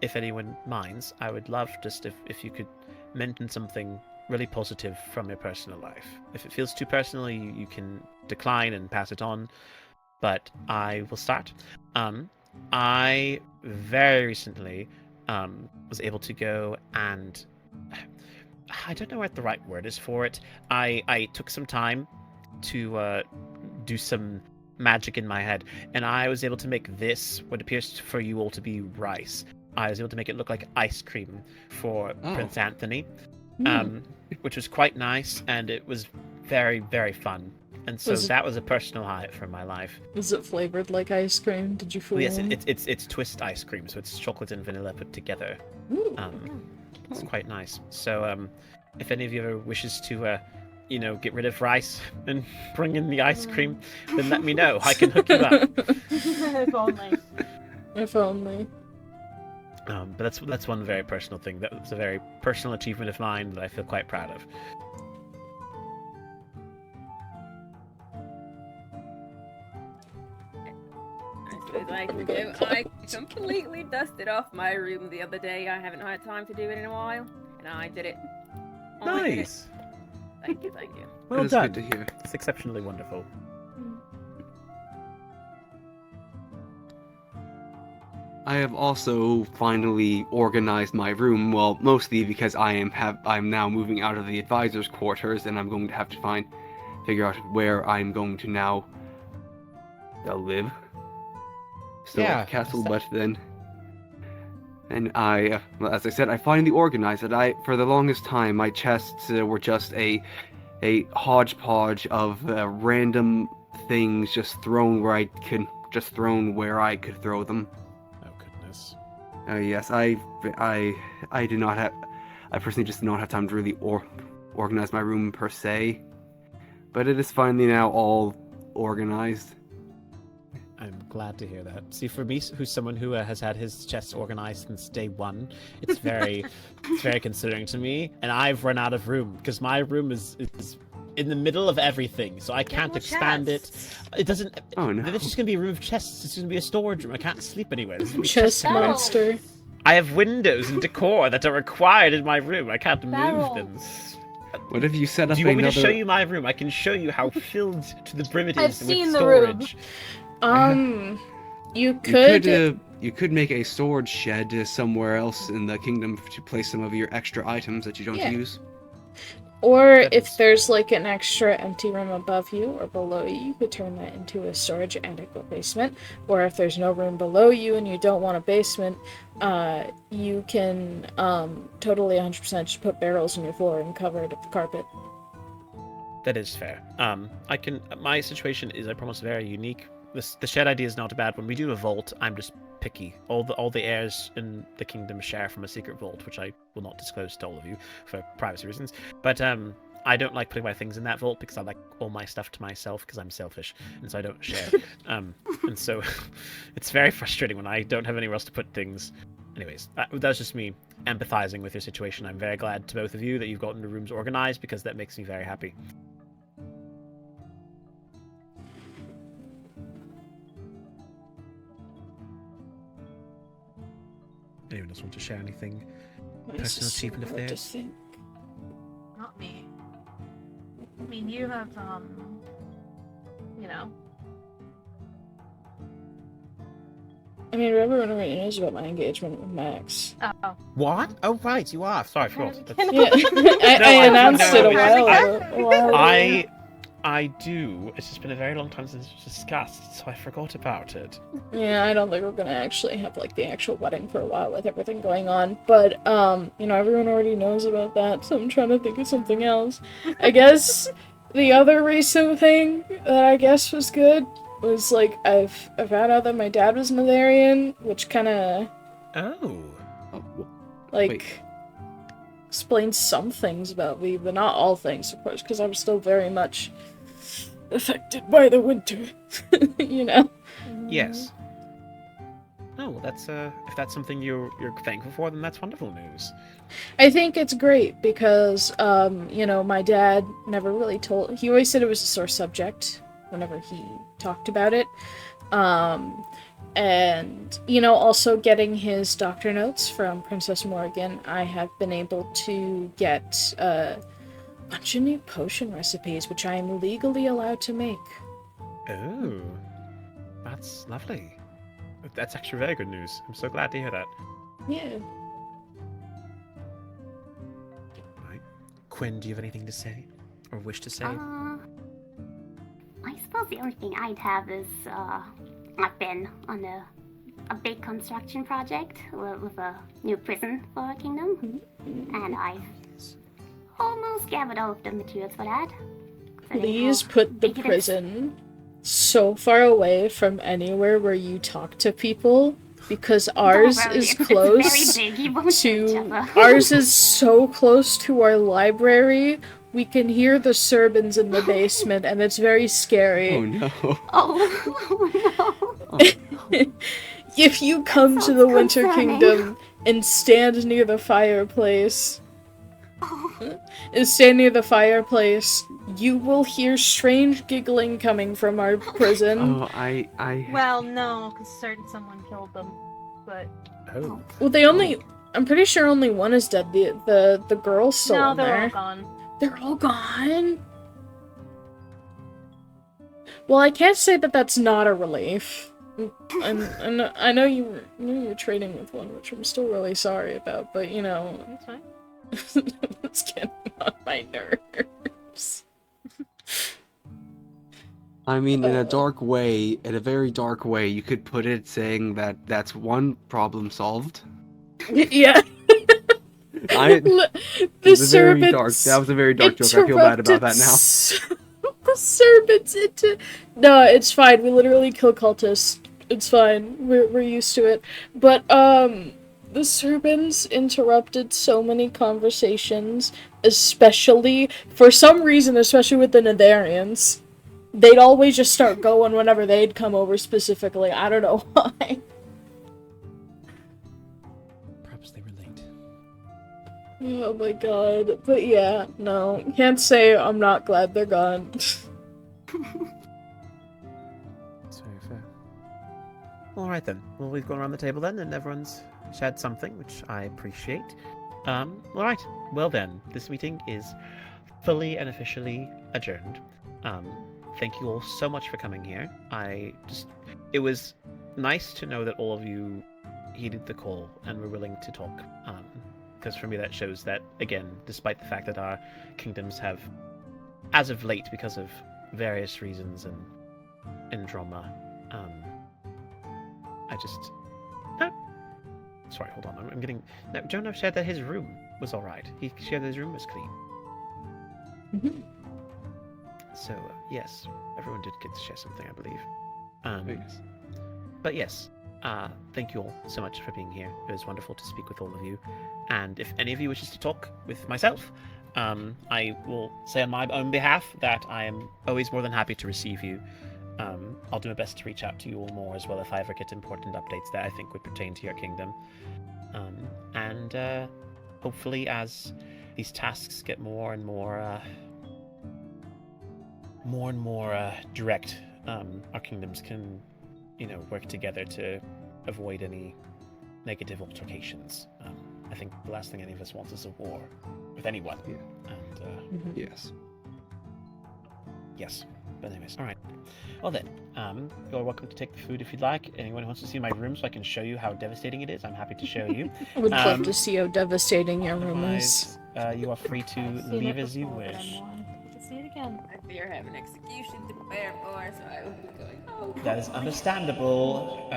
if anyone minds, I would love just if you could mention something really positive from your personal life. If it feels too personal, you can decline and pass it on, but I will start. I very recently was able to go and I don't know what the right word is for it. I took some time to do some magic in my head, and I was able to make this, what appears for you all to be rice. I was able to make it look like ice cream for Prince Anthony, which was quite nice, and it was very, very fun. And so that was a personal highlight from my life. Is it flavored like ice cream? Did you fool Well, yes, him? it's twist ice cream, so it's chocolate and vanilla put together. Ooh. It's quite nice. So, if any of you ever wishes to, get rid of rice and bring in the ice cream, then let me know. I can hook you up. If only. If only. But that's one very personal thing. That was a very personal achievement of mine that I feel quite proud of. I can go. I completely dusted off my room the other day. I haven't had time to do it in a while, and I did it. I did it. Nice. Thank you, thank you. Well That's done. good to hear. It's exceptionally wonderful. I have also finally organized my room. Well, mostly because I'm now moving out of the advisor's quarters, and I'm going to have to figure out where I'm going to now live. Still Yeah, at the castle, so- but then. And well, as I said, I finally organized it. For the longest time, my chests were just a hodgepodge of random things just thrown where I could throw them. Oh goodness. Yes, I do not have. I personally just do not have time to really organize my room per se, but it is finally now all organized. I'm glad to hear that. See, for me, who's someone who has had his chest organized since day one, it's very considering to me, and I've run out of room because my room is in the middle of everything, so I can't expand it. It doesn't. Oh no! Then it's just gonna be a room of chests. It's gonna be a storage room. I can't sleep anywhere. This is gonna be Chest chest monster. I have windows and decor that are required in my room. I can't move them. What if you set up Do you want me another? to show you my room? I can show you how filled to the brim it is I've with seen the room. storage. You could. You could make a storage shed somewhere else in the kingdom to place some of your extra items that you don't Yeah. use. Or That if is- there's like an extra empty room above you or below you, you could turn that into a storage and a basement. Or if there's no room below you and you don't want a basement, you can totally 100% just put barrels on your floor and cover it with carpet. That is fair. I can. My situation is, I promise, very unique. The shed idea is not bad. When we do a vault, I'm just picky. All the heirs in the kingdom share from a secret vault, which I will not disclose to all of you for privacy reasons. But I don't like putting my things in that vault because I like all my stuff to myself because I'm selfish, and so I don't share. And so it's very frustrating when I don't have anywhere else to put things. Anyways, that's just me empathizing with your situation. I'm very glad to both of you that you've gotten the rooms organized because that makes me very happy. Anyone else want to share anything? Personal achievement of theirs? Not me. I mean, you have, you know. I mean, everyone already knows about my engagement with Max. Oh. What? Oh, right, you are. Sorry, I forgot. That's- Yeah, I I announced it a know, while ago. I do. It's just been a very long time since it was discussed, so I forgot about it. Yeah, I don't think we're gonna actually have like the actual wedding for a while with everything going on. But everyone already knows about that, so I'm trying to think of something else. I guess the other recent thing that I guess was good was like I've found out that my dad was Nitharian, which kinda Oh. like Wait. explains some things about me, but not all things, of course, because I'm still very much affected by the winter. You know? Yes. Oh, well, that's if that's something you're thankful for, then that's wonderful news. I think it's great because, my dad never really told. He always said it was a sore subject whenever he talked about it. And, also getting his doctor notes from Princess Morgan, I have been able to get a bunch of new potion recipes, which I am legally allowed to make. Oh. That's lovely. That's actually very good news. I'm so glad to hear that. Yeah. Right. Quinn, do you have anything to say? Or wish to say? I suppose the only thing I'd have is, I've been on a big construction project with a new prison for our kingdom, and I almost gathered all of the materials for that. 'Cause I didn't Please know put the big it is. prison so far away from anywhere where you talk to people, because ours Don't worry, is it's close very big. You won't see each to other. ours is so close to our library. We can hear the Serbans in the basement, and it's very scary. Oh no. Oh, no. If you come to the sounds Winter concerning. Kingdom and stand near the fireplace, you will hear strange giggling coming from our prison. Oh, I. Well, no, because someone killed them. But Oh. Well, I'm pretty sure only one is dead. The girl's still no, in they're there. all gone. They're all gone? Well, I can't say that that's not a relief. I know you were trading with one, which I'm still really sorry about, but you know, That's fine. it's getting on my nerves. I mean, in a dark way, in a very dark way, you could put it saying that that's one problem solved. Yeah. The The servants. That was a very dark joke. I feel bad about that now. The servants No, it's fine. We literally kill cultists. It's fine. We're used to it. But the servants interrupted so many conversations, especially for some reason, especially with the Netherians. They'd always just start going whenever they'd come over specifically. I don't know why. Perhaps they were late. Oh my god. But yeah, no. Can't say I'm not glad they're gone. It's very fair. All right then. Well, we've gone around the table then, and everyone's shared something, which I appreciate. All right. Well then, this meeting is fully and officially adjourned. Thank you all so much for coming here. It was nice to know that all of you heeded the call and were willing to talk. Because for me that shows that, again, despite the fact that our kingdoms have, as of late, because of various reasons and drama, sorry, hold on. I'm getting... No, Jonah shared that his room was alright. He shared that his room was clean. Mhm. So, yes, everyone did get to share something, I believe. Thanks. But yes, thank you all so much for being here. It was wonderful to speak with all of you. And if any of you wishes to talk with myself, I will say on my own behalf that I am always more than happy to receive you. I'll do my best to reach out to you all more as well if I ever get important updates that I think would pertain to your kingdom. And hopefully as these tasks get more and more direct, our kingdoms can, work together to avoid any negative altercations. I think the last thing any of us wants is a war with anyone. Yeah. And Yes. yes. But anyways, all right. Well then, you're welcome to take the food if you'd like. Anyone who wants to see my room so I can show you how devastating it is, I'm happy to show you. I would love to see how devastating your room is. Otherwise, you are free to I've seen leave it as you before, but wish. I'm wanting to see it again. I fear I have an execution to prepare for, so I will be going home. That is understandable.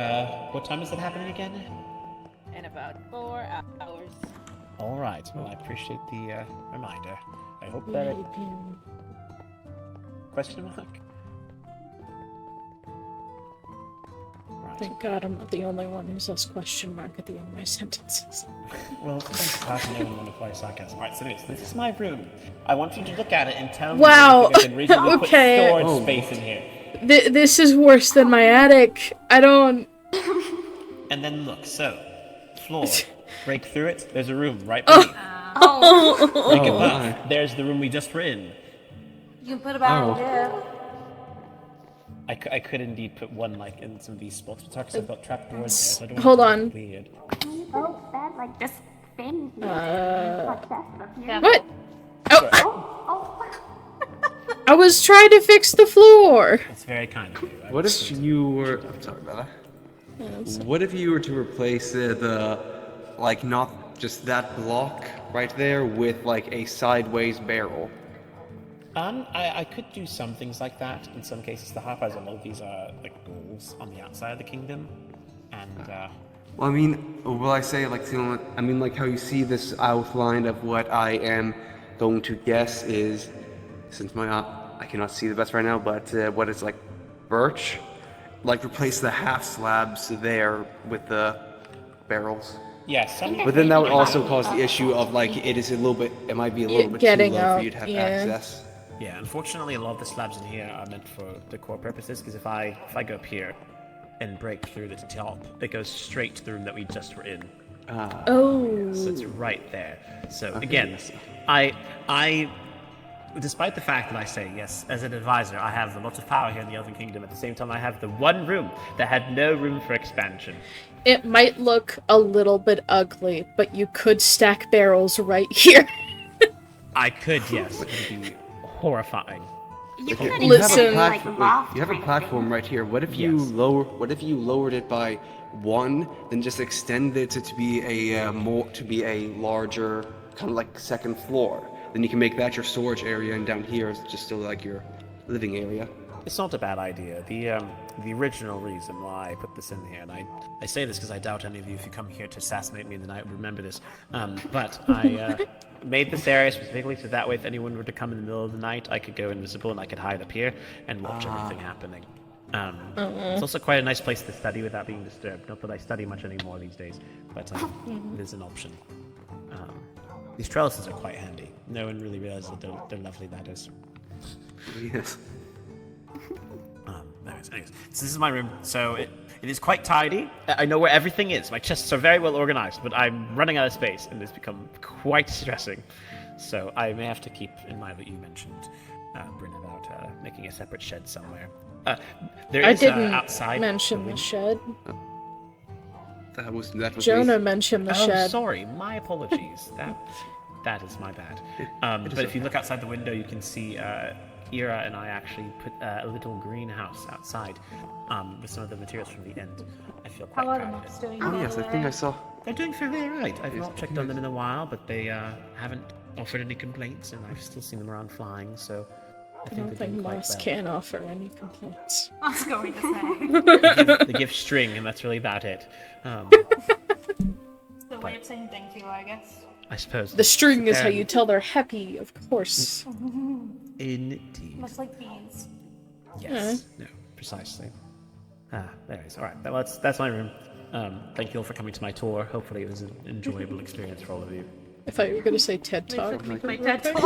What time is that happening again? In about 4 hours. All right. Well, I appreciate the reminder. I hope that it... Question mark? Right. Thank God I'm not the only one who says question mark at the end of my sentences. Well, thanks for passing everyone on to play sarcasm. Right, so anyways, this is my room. I want you to look at it and tell me Wow. if you can reasonably Okay. put storage space in here. This is worse than my attic. I don't... And then look, so, floor, break through it, there's a room right beneath. Break it my. up, there's the room we just were in. You can put it back Oh. there. I could indeed put one, like, in some of these spots, but it's hard because I've got trapdoors there, so I don't Hold want it to on. look weird. Oh, that like just spin. What? Oh, Oh, I was trying to fix the floor. It's very kind of you. What if you were... I'm sorry about that. What if you were to replace like, not just that block right there with, like, a sideways barrel? I could do some things like that. In some cases, the harp has a lot of these, like, walls on the outside of the kingdom. And, Well, I mean, will I say, like, I mean, like, how you see this outline of what I am going to guess is, since I cannot see the best right now, but what is, like, birch? Like, replace the half slabs there with the barrels. yeah, some... But then that would also cause the issue of, like, it might be a little bit too Getting low out, for you to have yeah. access. Yeah, unfortunately, a lot of the slabs in here are meant for decor purposes, because if I go up here and break through the top, it goes straight to the room that we just were in. Oh. So it's right there. So Okay, again, yes. I, despite the fact that I say, yes, as an advisor, I have a lot of power here in the Elven Kingdom, at the same time I have the one room that had no room for expansion. It might look a little bit ugly, but you could stack barrels right here. I could, yes, it would be horrifying. You Okay, could you have a Listen. platform. loft You have a kind of platform thing. right here. What if you Yes. lowered it by 1, then just extended it to be a larger kind of like second floor? Then you can make that your storage area, and down here is just still like your living area. It's not a bad idea. The original reason why I put this in here, and I say this because I doubt any of you, if you come here to assassinate me in the night, would remember this. But I made this area specifically so that way, if anyone were to come in the middle of the night, I could go invisible and I could hide up here and watch everything happening. It's also quite a nice place to study without being disturbed. Not that I study much anymore these days, but it is an option. These trellises are quite handy. No one really realizes that they're lovely, that is. Yes. Anyways, so this is my room. So it is quite tidy. I know where everything is. My chests are very well organized, but I'm running out of space, and it's become quite stressing. So I may have to keep in mind what you mentioned, Bryn, about making a separate shed somewhere. There I is didn't outside mention the shed. That was Jonah me. mentioned the Oh, shed. sorry. My apologies. That is my bad. But if you look outside the window, you can see Eira and I actually put a little greenhouse outside with some of the materials from the end. I feel quite How are the proud of monks it. doing? Oh by yes, the I think way? I saw. They're doing fairly alright. I've Yes, not checked on them in a while, but they haven't offered any complaints, and I've still seen them around flying, so I I think don't they're think doing quite Moss well. can offer any complaints. I was going to say. They give string, and that's really about it. It's the way of saying thank you, I guess. I suppose. The string is how Fair- you tell they're happy, of course. Indeed. Much like bees. Yes. No, precisely. There it is. Alright, that's my room. Thank you all for coming to my tour. Hopefully it was an enjoyable experience for all of you. I thought you were going to say TED They Talk. should make my TED Talk.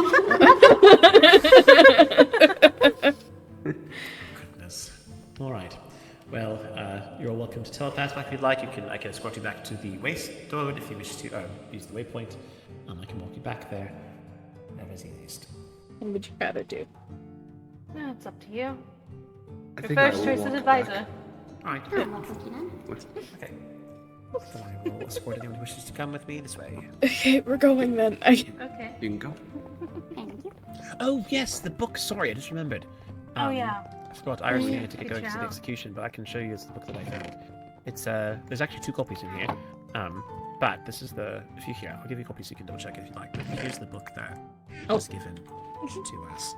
Goodness. Alright. Well, you're all welcome to telepath back if you'd like. I can escort you back to the waste door if you wish to use the waypoint. I can walk you back there. Whatever's easiest. What would you rather do? Yeah, it's up to you. I Your think I first will choice is walk advisor. back. Alright. I'm not looking at it. Okay. So I will escort anyone who wishes to come with me this way. Okay, we're going then. Okay. You can go. Thank you. Oh yes, the book. Sorry, I just remembered. Oh yeah. I forgot. I was yeah. needed to get Good going to the job. execution, but I can show you the book that I found. It's there's actually 2 copies in here. But this is the if you here, I'll give you a copy so you can double check if you like. But here's the book that was given to us.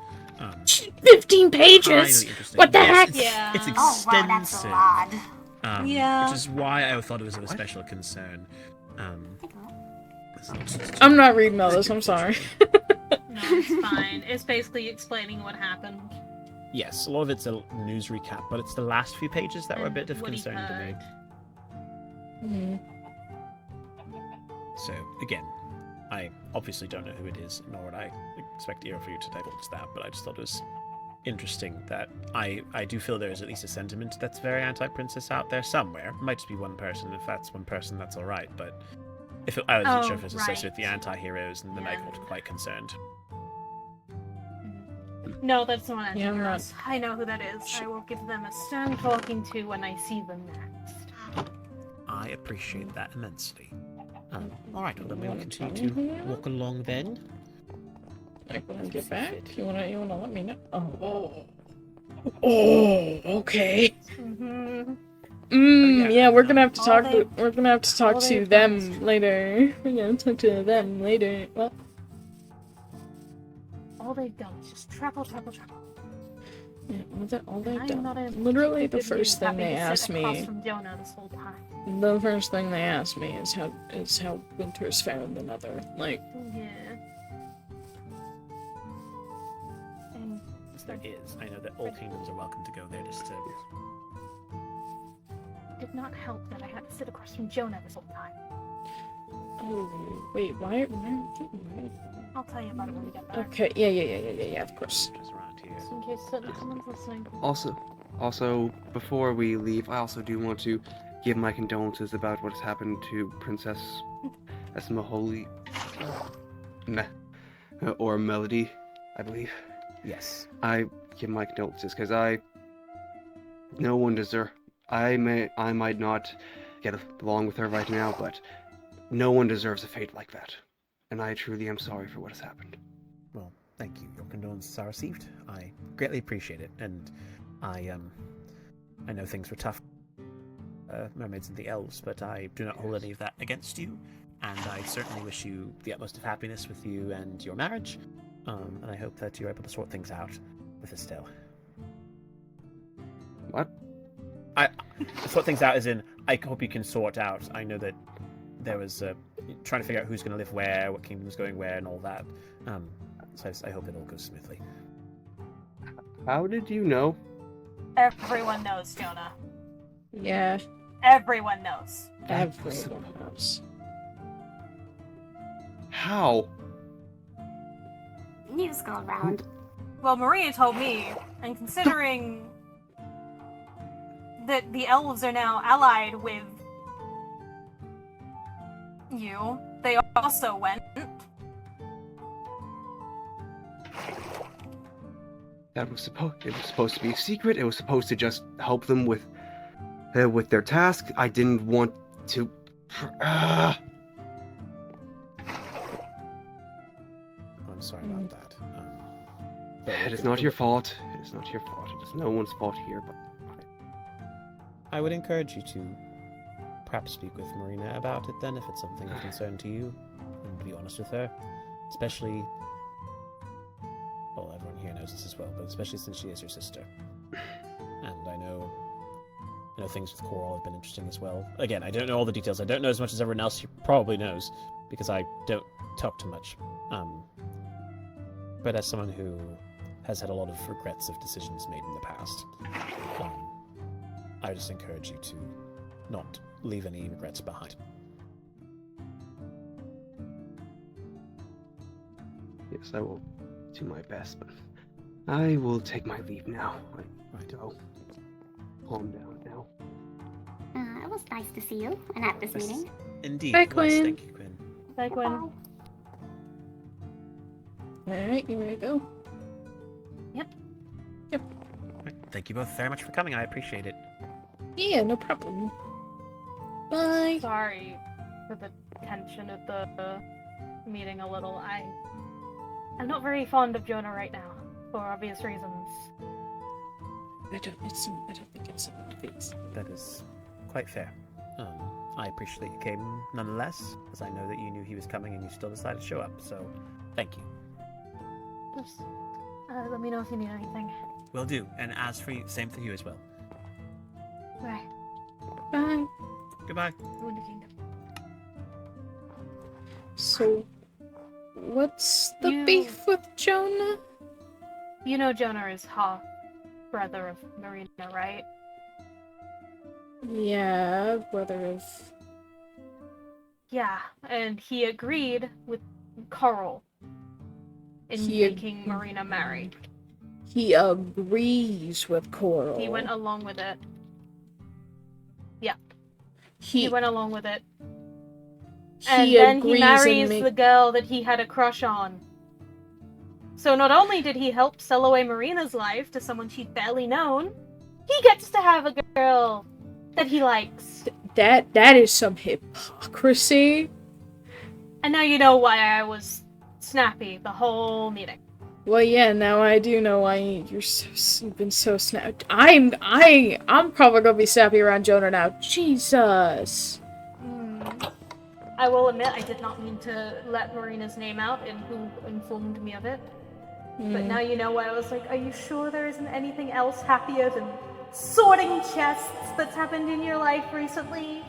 15 pages! Highly interesting. What the Yes, heck? It's, Yeah. it's Oh wow, that's a extensive. lot. Yeah. Which is why I thought it was of a special concern. Take a look. I'm not reading all this, I'm sorry. No, it's fine. It's basically explaining what happened. Yes, a lot of it's a news recap, but it's the last few pages that were a bit of what he concern to me. heard. Mhm. So, again, I obviously don't know who it is, nor would I expect Eira for you to divulge that, but I just thought it was interesting that I do feel there is at least a sentiment that's very anti-princess out there somewhere. It might just be one person. If that's one person, that's alright, but if I wasn't sure if it's associated with the right. anti-heroes, and then I Yeah. got quite concerned. No, that's not Yeah, I'm not- Antivirus. I know who that is. I will give them a stern talking to when I see them next. I appreciate that immensely. Alright, well then we'll continue to walk along then. Like when I get back, you wanna let me know? Oh, okay. Mm-hmm. Yeah, we're gonna have to All talk. they- We're gonna have to talk all to they've them done is- later. We're gonna talk to them later. Well, All they've done is just travel. yeah, all they've I'm done. not a Literally, the good first news, thing they having to asked sit across me. from Jonah this whole time. The first thing they asked me is how Winter's found another. Like, Yeah. And As there is, I know that all kingdoms are welcome to go there just to... it did not help that I had to sit across from Jonah this whole time. oh wait, why? I'll tell you about it when we get back. Okay, yeah, of course. just around here. Just in case someone's listening. Also, before we leave, I also do want to give my condolences about what has happened to Princess Esmaholi, or Melody, I believe. Yes. I give my condolences because no one deserves. I might not get along with her right now, but no one deserves a fate like that, and I truly am sorry for what has happened. Well, Thank you. Your condolences are received. I greatly appreciate it, and I know things were tough, mermaids and the elves, but I do not hold any of that against you, and I certainly wish you the utmost of happiness with you and your marriage, and I hope that you're able to sort things out with Estelle. What? I sort things out as in, I hope you can sort out. I know that there was trying to figure out who's going to live where, what kingdom's going where, and all that. So I hope it all goes smoothly. How did you know? Everyone knows, Jonah. Yeah, Everyone knows. everyone knows. How? News go around. Well, Maria told me, and considering that the elves are now allied with you, they also went. It was supposed to be a secret. It was supposed to just help them with their task. I didn't want to. I'm sorry about that. It is not your fault. It is not your fault. It is no one's fault here. But I would encourage you to perhaps speak with Marina about it then, if it's something of concern to you, and be honest with her. Especially, well, everyone here knows this as well, but especially since she is your sister. And I know things with Coral have been interesting as well. Again, I don't know all the details. I don't know as much as everyone else probably knows, because I don't talk too much. But as someone who has had a lot of regrets of decisions made in the past, I just encourage you to not leave any regrets behind. yes, I will do my best. But I will take my leave now. I'll calm down now. It was nice to see you and at this meeting. Indeed. Bye, it was. Quinn. Thank you, Quinn. Like when. Bye. Alright, you ready to go? Right, thank you both very much for coming. I appreciate it. Yeah, no problem. Bye. Sorry for the tension at the meeting a little. I'm not very fond of Jonah right now, for obvious reasons. I don't think it's obvious. That is quite fair. I appreciate that you came nonetheless, as I know that you knew he was coming and you still decided to show up, so thank you. Just let me know if you need anything. Will do, and as for you, same for you as well. Bye. Bye. Goodbye. Wounded Kingdom. So, what's the You- beef with Jonah? You know Jonah is half brother of Marina, right? Yeah, brother of... Yeah, and he agreed with Coral in He making Marina marry. He agrees with Coral. He went along with it. Yeah, He he went along with it. he And then agrees he marries and the girl that he had a crush on. So not only did he help sell away Marina's life to someone she'd barely known, he gets to have a girl that he likes. That is some hypocrisy. And now you know why I was snappy the whole meeting. Well, yeah, now I do know why you've been so snapped. I'm probably gonna be snappy around Jonah now. Jesus. I will admit I did not mean to let Marina's name out and who informed me of it. But now you know why I was like, are you sure there isn't anything else happier than sorting chests that's happened in your life recently?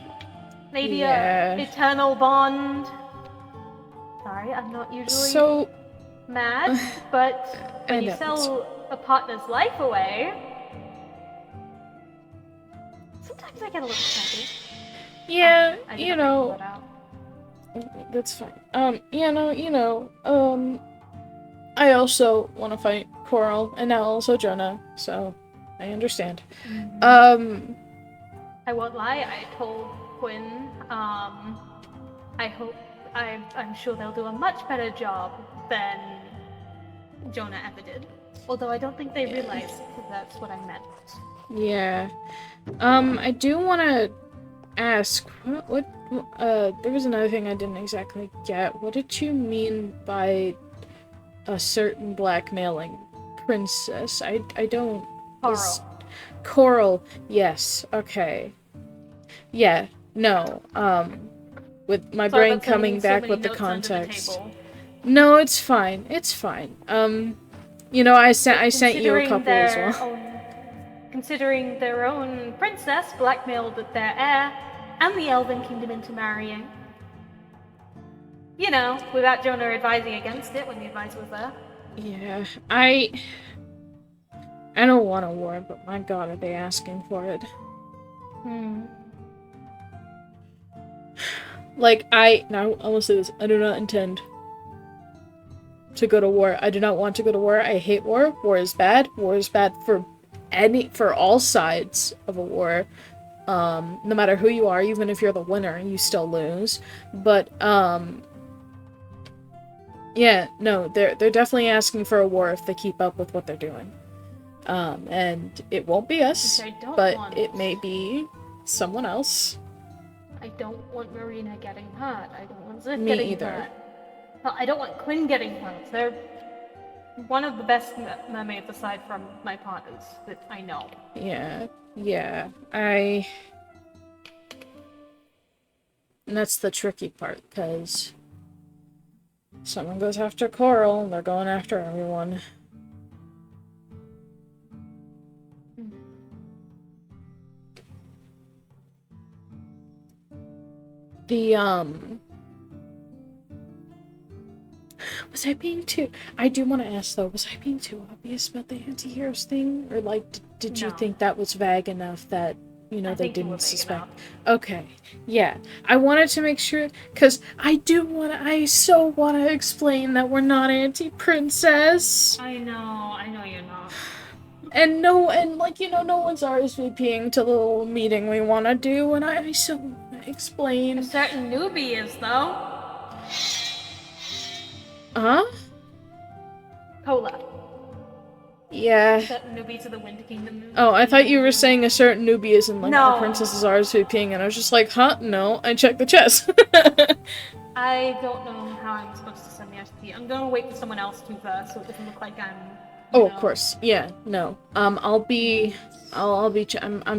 Maybe Yeah. a eternal bond? Sorry, I'm not usually So, mad, but I when you know, sell a partner's life away, sometimes I get a little snappy. yeah, I you didn't know, write that out. that's fine. I also want to fight Coral, and now also Jonah, so I understand. I won't lie, I told Quinn, I'm sure they'll do a much better job than Jonah ever did. Although I don't think they realized that that's what I meant. Yeah. I do want to ask, there was another thing I didn't exactly get. What did you mean by, a certain blackmailing princess. I don't... Carl. Coral, yes, okay. Yeah, no, with my Sorry brain about sending coming you so back many with the notes under the context. table. No, it's fine, it's fine. You know, I sent you a couple as well. Considering their own princess blackmailed their heir and the Elven Kingdom into marrying. You know, without Jonah advising against it when the advice was there. Yeah, I don't want a war, but my god, are they asking for it. Like, now, I will say this, I do not intend to go to war. I do not want to go to war. I hate war. War is bad. War is bad for all sides of a war. No matter who you are, even if you're the winner, you still lose. But, yeah, no, they're definitely asking for a war if they keep up with what they're doing. And it won't be us, but it may be someone else. I don't want Marina getting hurt. I don't want Ziv Me getting either. hurt. Hell, I don't want Quinn getting hurt. They're one of the best mermaids aside from my partners that I know. Yeah. And that's the tricky part, because someone goes after Coral, and they're going after everyone. Was I being too... I do want to ask, though, was I being too obvious about the anti-heroes thing? Or, like, did you No. think that was vague enough that, you know, I they think you were didn't vague suspect? enough. Okay, yeah. I wanted to make sure, because I so want to explain that we're not anti-princess. I know you're not. And like, you know, no one's RSVPing to the little meeting we want to do, and I so want to explain. A certain newbie is, though. Huh? Cola. Yeah. Certain newbie to the Wind Kingdom. Oh, I thought you were saying a certain newbie is in, like, No. the princess's RSVPing, and I was just like, huh? No. I checked the chest. I don't know how I'm supposed to send the RSVP. I'm gonna wait for someone else to first, so it doesn't look like I'm. Of course. Yeah. No. I'm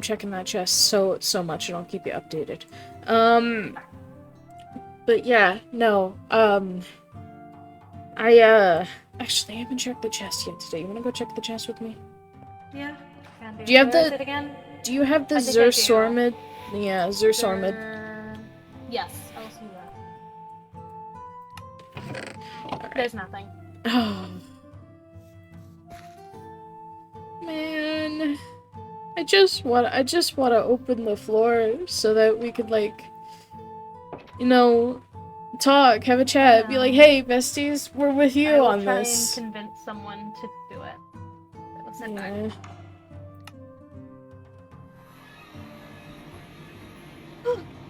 checking that chest so much, and I'll keep you updated. But yeah, no. Actually, I haven't checked the chest yet today. You wanna go check the chest with me? Yeah. Can do. Do you have Where is the- it again? Do you have the I think I do. Zursormid? Yeah, Zursormid. Yes, I'll see that. Alright. There's nothing. Oh. Man. I just want to open the floor so that we could, like, you know, talk, have a chat, be like, hey, besties, we're with you I will on try this. and convince someone to do it. We'll sit back. Yeah.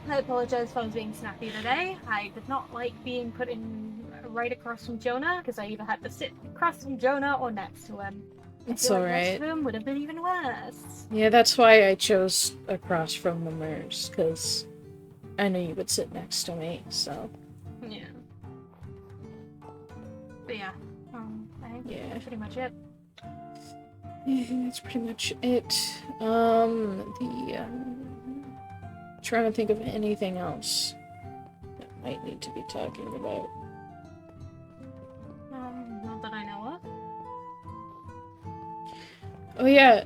I apologize if I was being snappy today. I did not like being put in right across from Jonah, because I either had to sit across from Jonah or next to him. It's I feel like next alright. to him would have been even worse. Yeah, that's why I chose across from the Mers, because I knew you would sit next to me, so. Yeah. But yeah, I think Yeah. that's pretty much it. Yeah, that's pretty much it. Trying to think of anything else that might need to be talking about. Not that I know of. Oh yeah.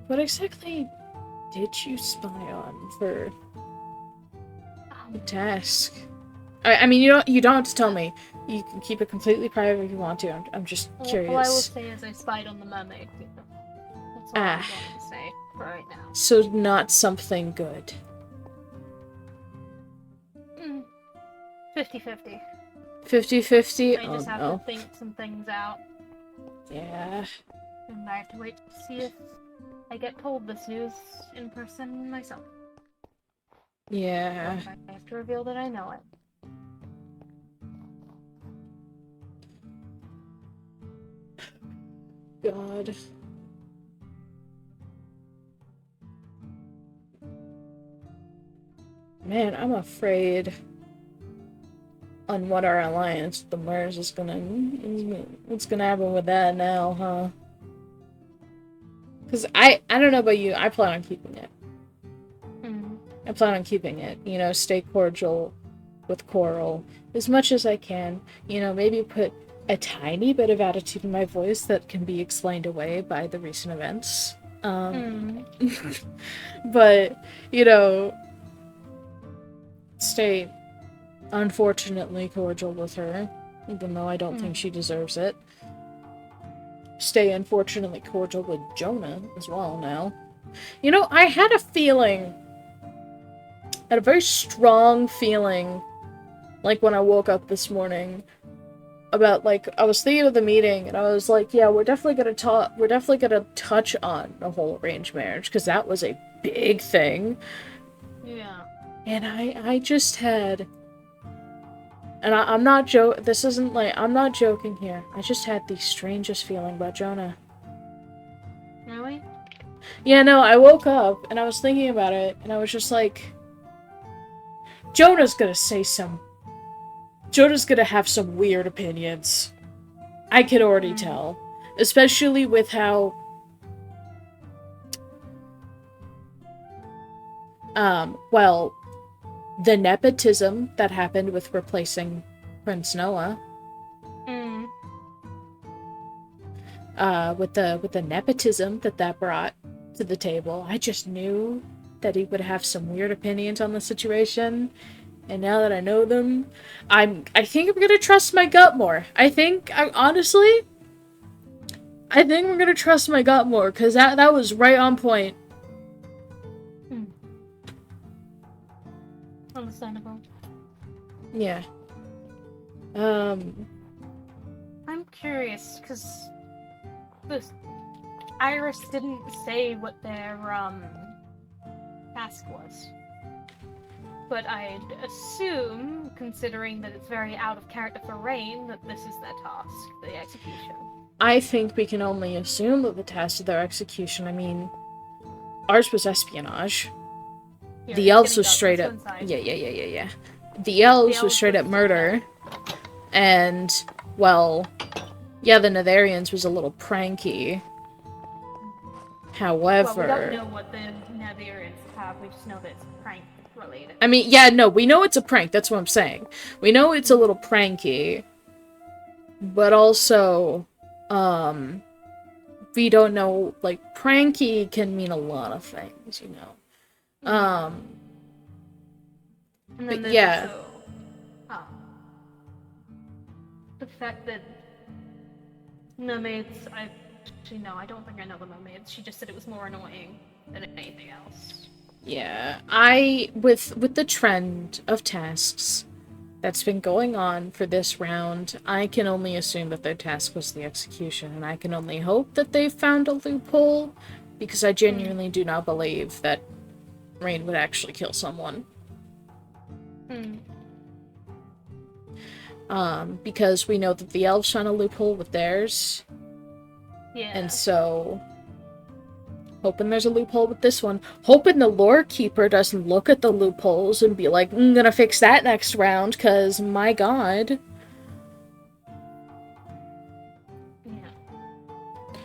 What exactly did you spy on for the task? I mean, you don't have to tell me. You can keep it completely private if you want to. I'm just curious. All I will say is I spied on the mermaid. That's all I'm going to say for right now. So not something good. 50-50. 50-50? I Oh just have no. to think some things out. Yeah. And I have to wait to see if I get told this news in person myself. Yeah. I have to reveal that I know it. God. Man, I'm afraid on what our alliance with the Mers is gonna... What's gonna happen with that now, huh? Because I don't know about you, I plan on keeping it. I plan on keeping it. You know, stay cordial with Coral as much as I can. You know, maybe put a tiny bit of attitude in my voice that can be explained away by the recent events. But, you know, stay unfortunately cordial with her, even though I don't think she deserves it. Stay unfortunately cordial with Jonah as well now. You know, I had a feeling, I had a very strong feeling, like when I woke up this morning, about, like, I was thinking of the meeting, and I was like, yeah, we're definitely gonna touch on the whole arranged marriage, because that was a big thing. Yeah. And I just had, and I'm not I'm not joking here, I just had the strangest feeling about Jonah. Really? Yeah, no, I woke up, and I was thinking about it, and I was just like, Jonah's gonna have some weird opinions. I can already tell. Especially with how... well, the nepotism that happened with replacing Prince Noah. With the nepotism that brought to the table, I just knew that he would have some weird opinions on the situation. And now that I know them, I think I'm gonna trust my gut more. Honestly, I think we're gonna trust my gut more, because that was right on point. Understandable. Yeah. I'm curious, because Iris didn't say what their task was. But I'd assume, considering that it's very out of character for Rain, that this is their task, the execution. I think we can only assume that the task of their execution, I mean, ours was espionage. Yeah, The elves was getting straight this up... one side. Yeah. The elves was straight up murder. And, well, yeah, the Netherians was a little pranky. However... Well, we don't know what the Netherians have, we just know that it's prank related. I mean, yeah, no, we know it's a prank, that's what I'm saying. We know it's a little pranky. But also, we don't know, like, pranky can mean a lot of things, you know. And then but there's yeah. also, the fact that mermaids, actually no, I don't think I know the mermaids. She just said it was more annoying than anything else. Yeah, with the trend of tasks that's been going on for this round, I can only assume that their task was the execution, and I can only hope that they've found a loophole, because I genuinely do not believe that Rain would actually kill someone. Because we know that the elves found a loophole with theirs. Yeah. And so, hoping there's a loophole with this one. Hoping the lore keeper doesn't look at the loopholes and be like, I'm gonna fix that next round, cause my god. Yeah.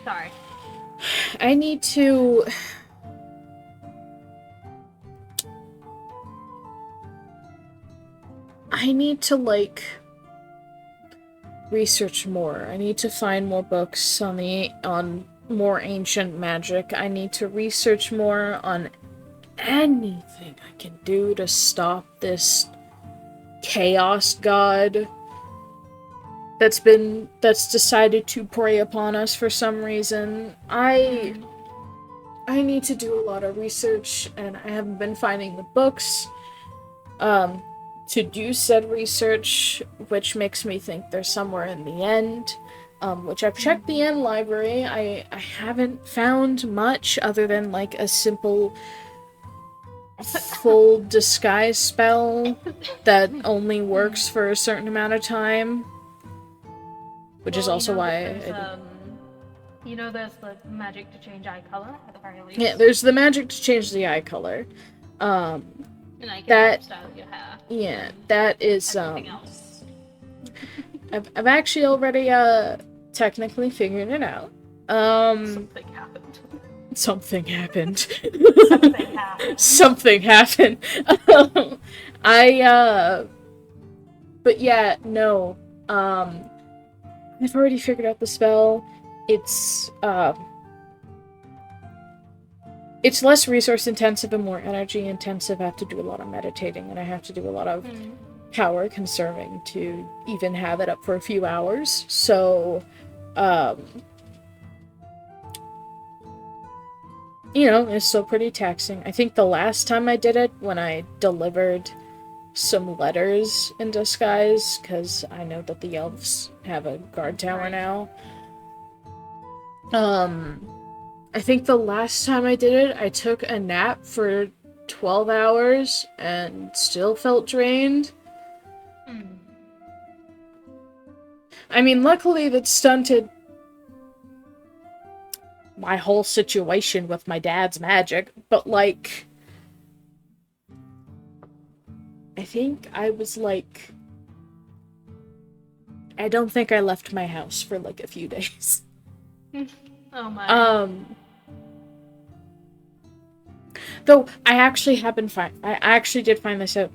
Sorry. I need to... like, research more. I need to find more books on more ancient magic. I need to research more on anything I can do to stop this chaos god that's decided to prey upon us for some reason. I need to do a lot of research, and I haven't been finding the books to do said research, which makes me think they're somewhere in the end. Which I've checked the end library. I haven't found much other than like a simple full disguise spell that only works for a certain amount of time. Which is also why there's the magic to change eye color at the very least. yeah, there's the magic to change the eye color. And I can style your hair. Yeah, that is Everything else. I've actually already technically figured it out. Something happened. Something happened. Something happened. Something happened. But yeah, no. I've already figured out the spell. It's less resource intensive and more energy intensive. I have to do a lot of meditating, and I have to do a lot of power conserving to even have it up for a few hours. So, it's still pretty taxing. I think the last time I did it, when I delivered some letters in disguise, because I know that the elves have a guard tower now. I think the last time I did it, I took a nap for 12 hours and still felt drained. I mean, luckily that stunted my whole situation with my dad's magic, but like, I think I was like, I don't think I left my house for like a few days. Oh my. Though I actually did find this out.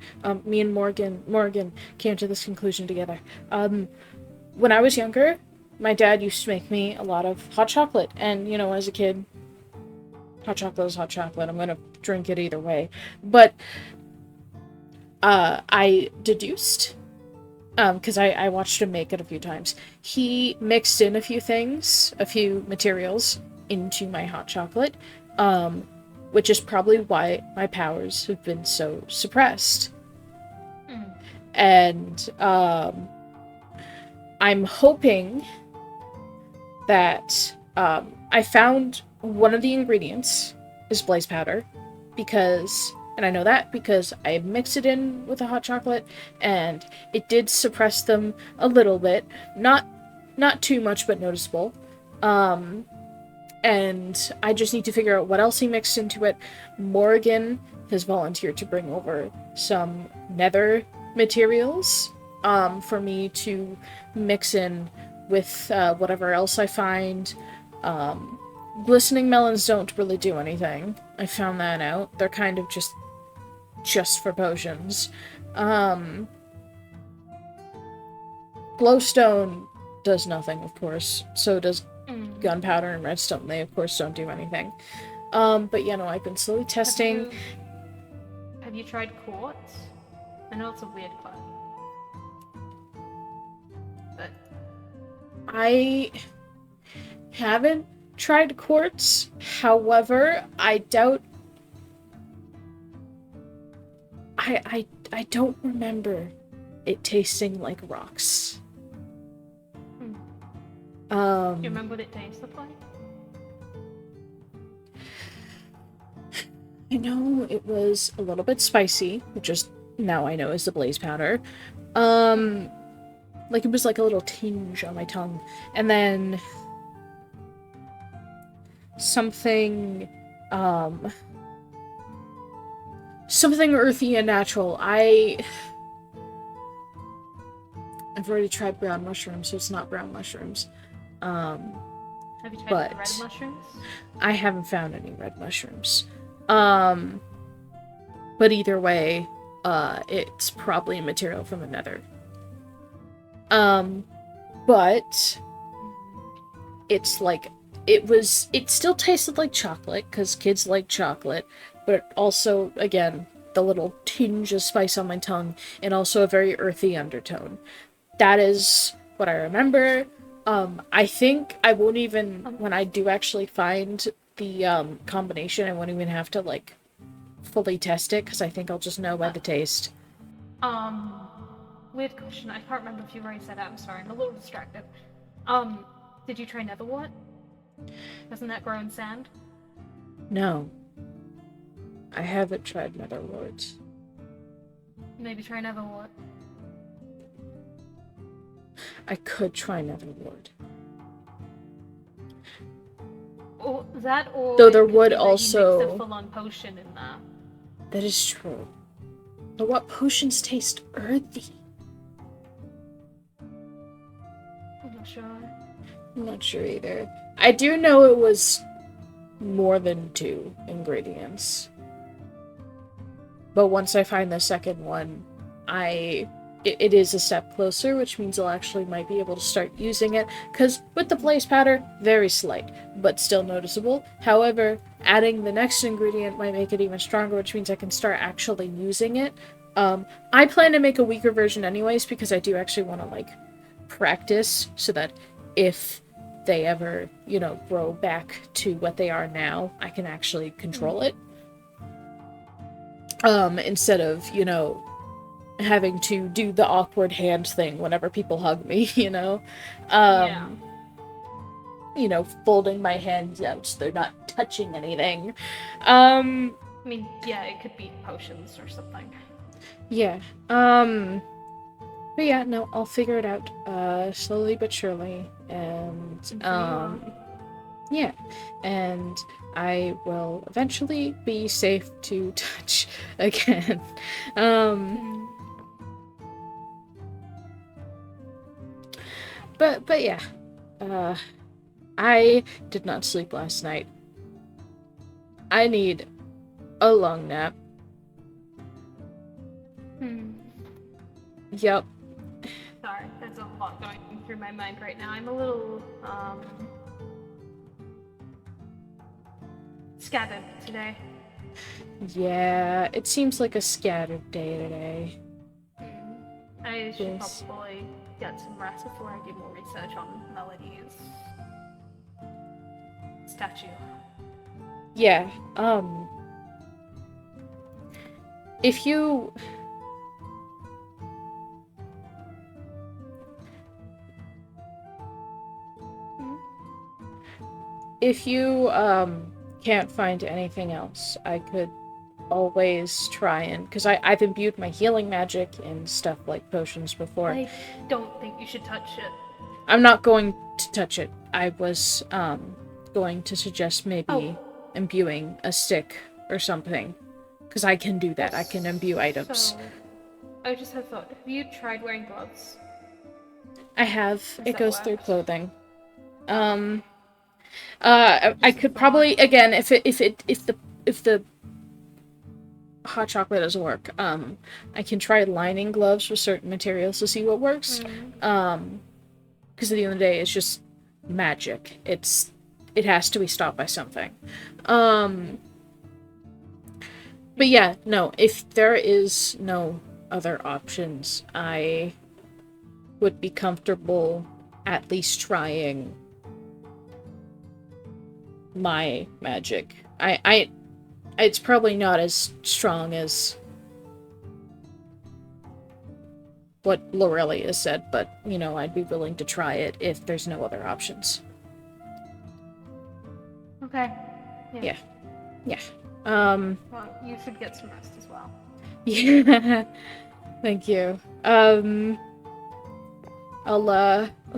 Me and Morgan came to this conclusion together. When I was younger, my dad used to make me a lot of hot chocolate, and as a kid, hot chocolate is hot chocolate. I'm gonna drink it either way. But I deduced, because I watched him make it a few times. He mixed in a few materials into my hot chocolate, which is probably why my powers have been so suppressed. And I'm hoping that I found one of the ingredients is blaze powder, and I know that because I mixed it in with the hot chocolate, and it did suppress them a little bit. Not too much, but noticeable. And I just need to figure out what else he mixed into it. Morgan has volunteered to bring over some nether materials for me to mix in with whatever else I find. Glistening melons don't really do anything. I found that out. They're kind of just for potions. Glowstone does nothing, of course. So does gunpowder and redstone. They, of course, don't do anything. But I've been slowly testing. Have you tried quartz? I know it's a weird one. But I haven't tried quartz. However, I doubt... I don't remember it tasting like rocks. Do you remember what it tasted like? I know it was a little bit spicy, which is now I know is the blaze powder. Like it was like a little tinge on my tongue. And then something earthy and natural. I've already tried brown mushrooms, so it's not brown mushrooms. Have you tried the red mushrooms? I haven't found any red mushrooms. But either way, it's probably a material from the nether. But it's like, it still tasted like chocolate, because kids like chocolate, but also, again, the little tinge of spice on my tongue, and also a very earthy undertone. That is what I remember. I think I won't even, when I do actually find the combination, I won't even have to like fully test it, because I think I'll just know by the taste. Weird question. I can't remember if you already said it. I'm sorry. I'm a little distracted. Did you try netherwort? Doesn't that grow in sand? No. I haven't tried netherwort. Maybe try netherwort. I could try netherwort. Or that, or though there it could would be that also... you mix a full-on potion in that. That is true. But what potions taste earthy? I'm not sure. I'm not sure either. I do know it was more than 2 ingredients. But once I find the second one, it is a step closer, which means I'll actually might be able to start using it. Because with the place powder, very slight, but still noticeable. However, adding the next ingredient might make it even stronger, which means I can start actually using it. I plan to make a weaker version anyways, because I do actually want to, like, practice so that if they ever, grow back to what they are now, I can actually control it. Instead of, having to do the awkward hand thing whenever people hug me, Yeah. Folding my hands out so they're not touching anything. I mean, yeah, it could be potions or something. Yeah. But yeah, no, I'll figure it out, slowly but surely, and, yeah, and I will eventually be safe to touch again. But yeah, I did not sleep last night. I need a long nap. Yep. Sorry, there's a lot going through my mind right now. I'm a little, scattered today. Yeah, it seems like a scattered day today. I should Yes. probably get some rest before I do more research on Melody's statue. Yeah, if you... If you, can't find anything else, I could always try and... Because I've imbued my healing magic in stuff like potions before. I don't think you should touch it. I'm not going to touch it. I was, going to suggest maybe imbuing a stick or something. Because I can do that. I can imbue items. So, I just had a thought. Have you tried wearing gloves? I have. Does It that goes work? through clothing. I could probably, again, if the hot chocolate doesn't work, I can try lining gloves with certain materials to see what works. Because at the end of the day, it's just magic. It has to be stopped by something. But yeah, no, if there is no other options, I would be comfortable at least trying my magic. It's probably not as strong as what Lorelia said, but, I'd be willing to try it if there's no other options. Okay. Yeah. Well, you should get some rest as well. Yeah. Thank you. I'll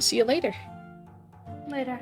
see you later. Later.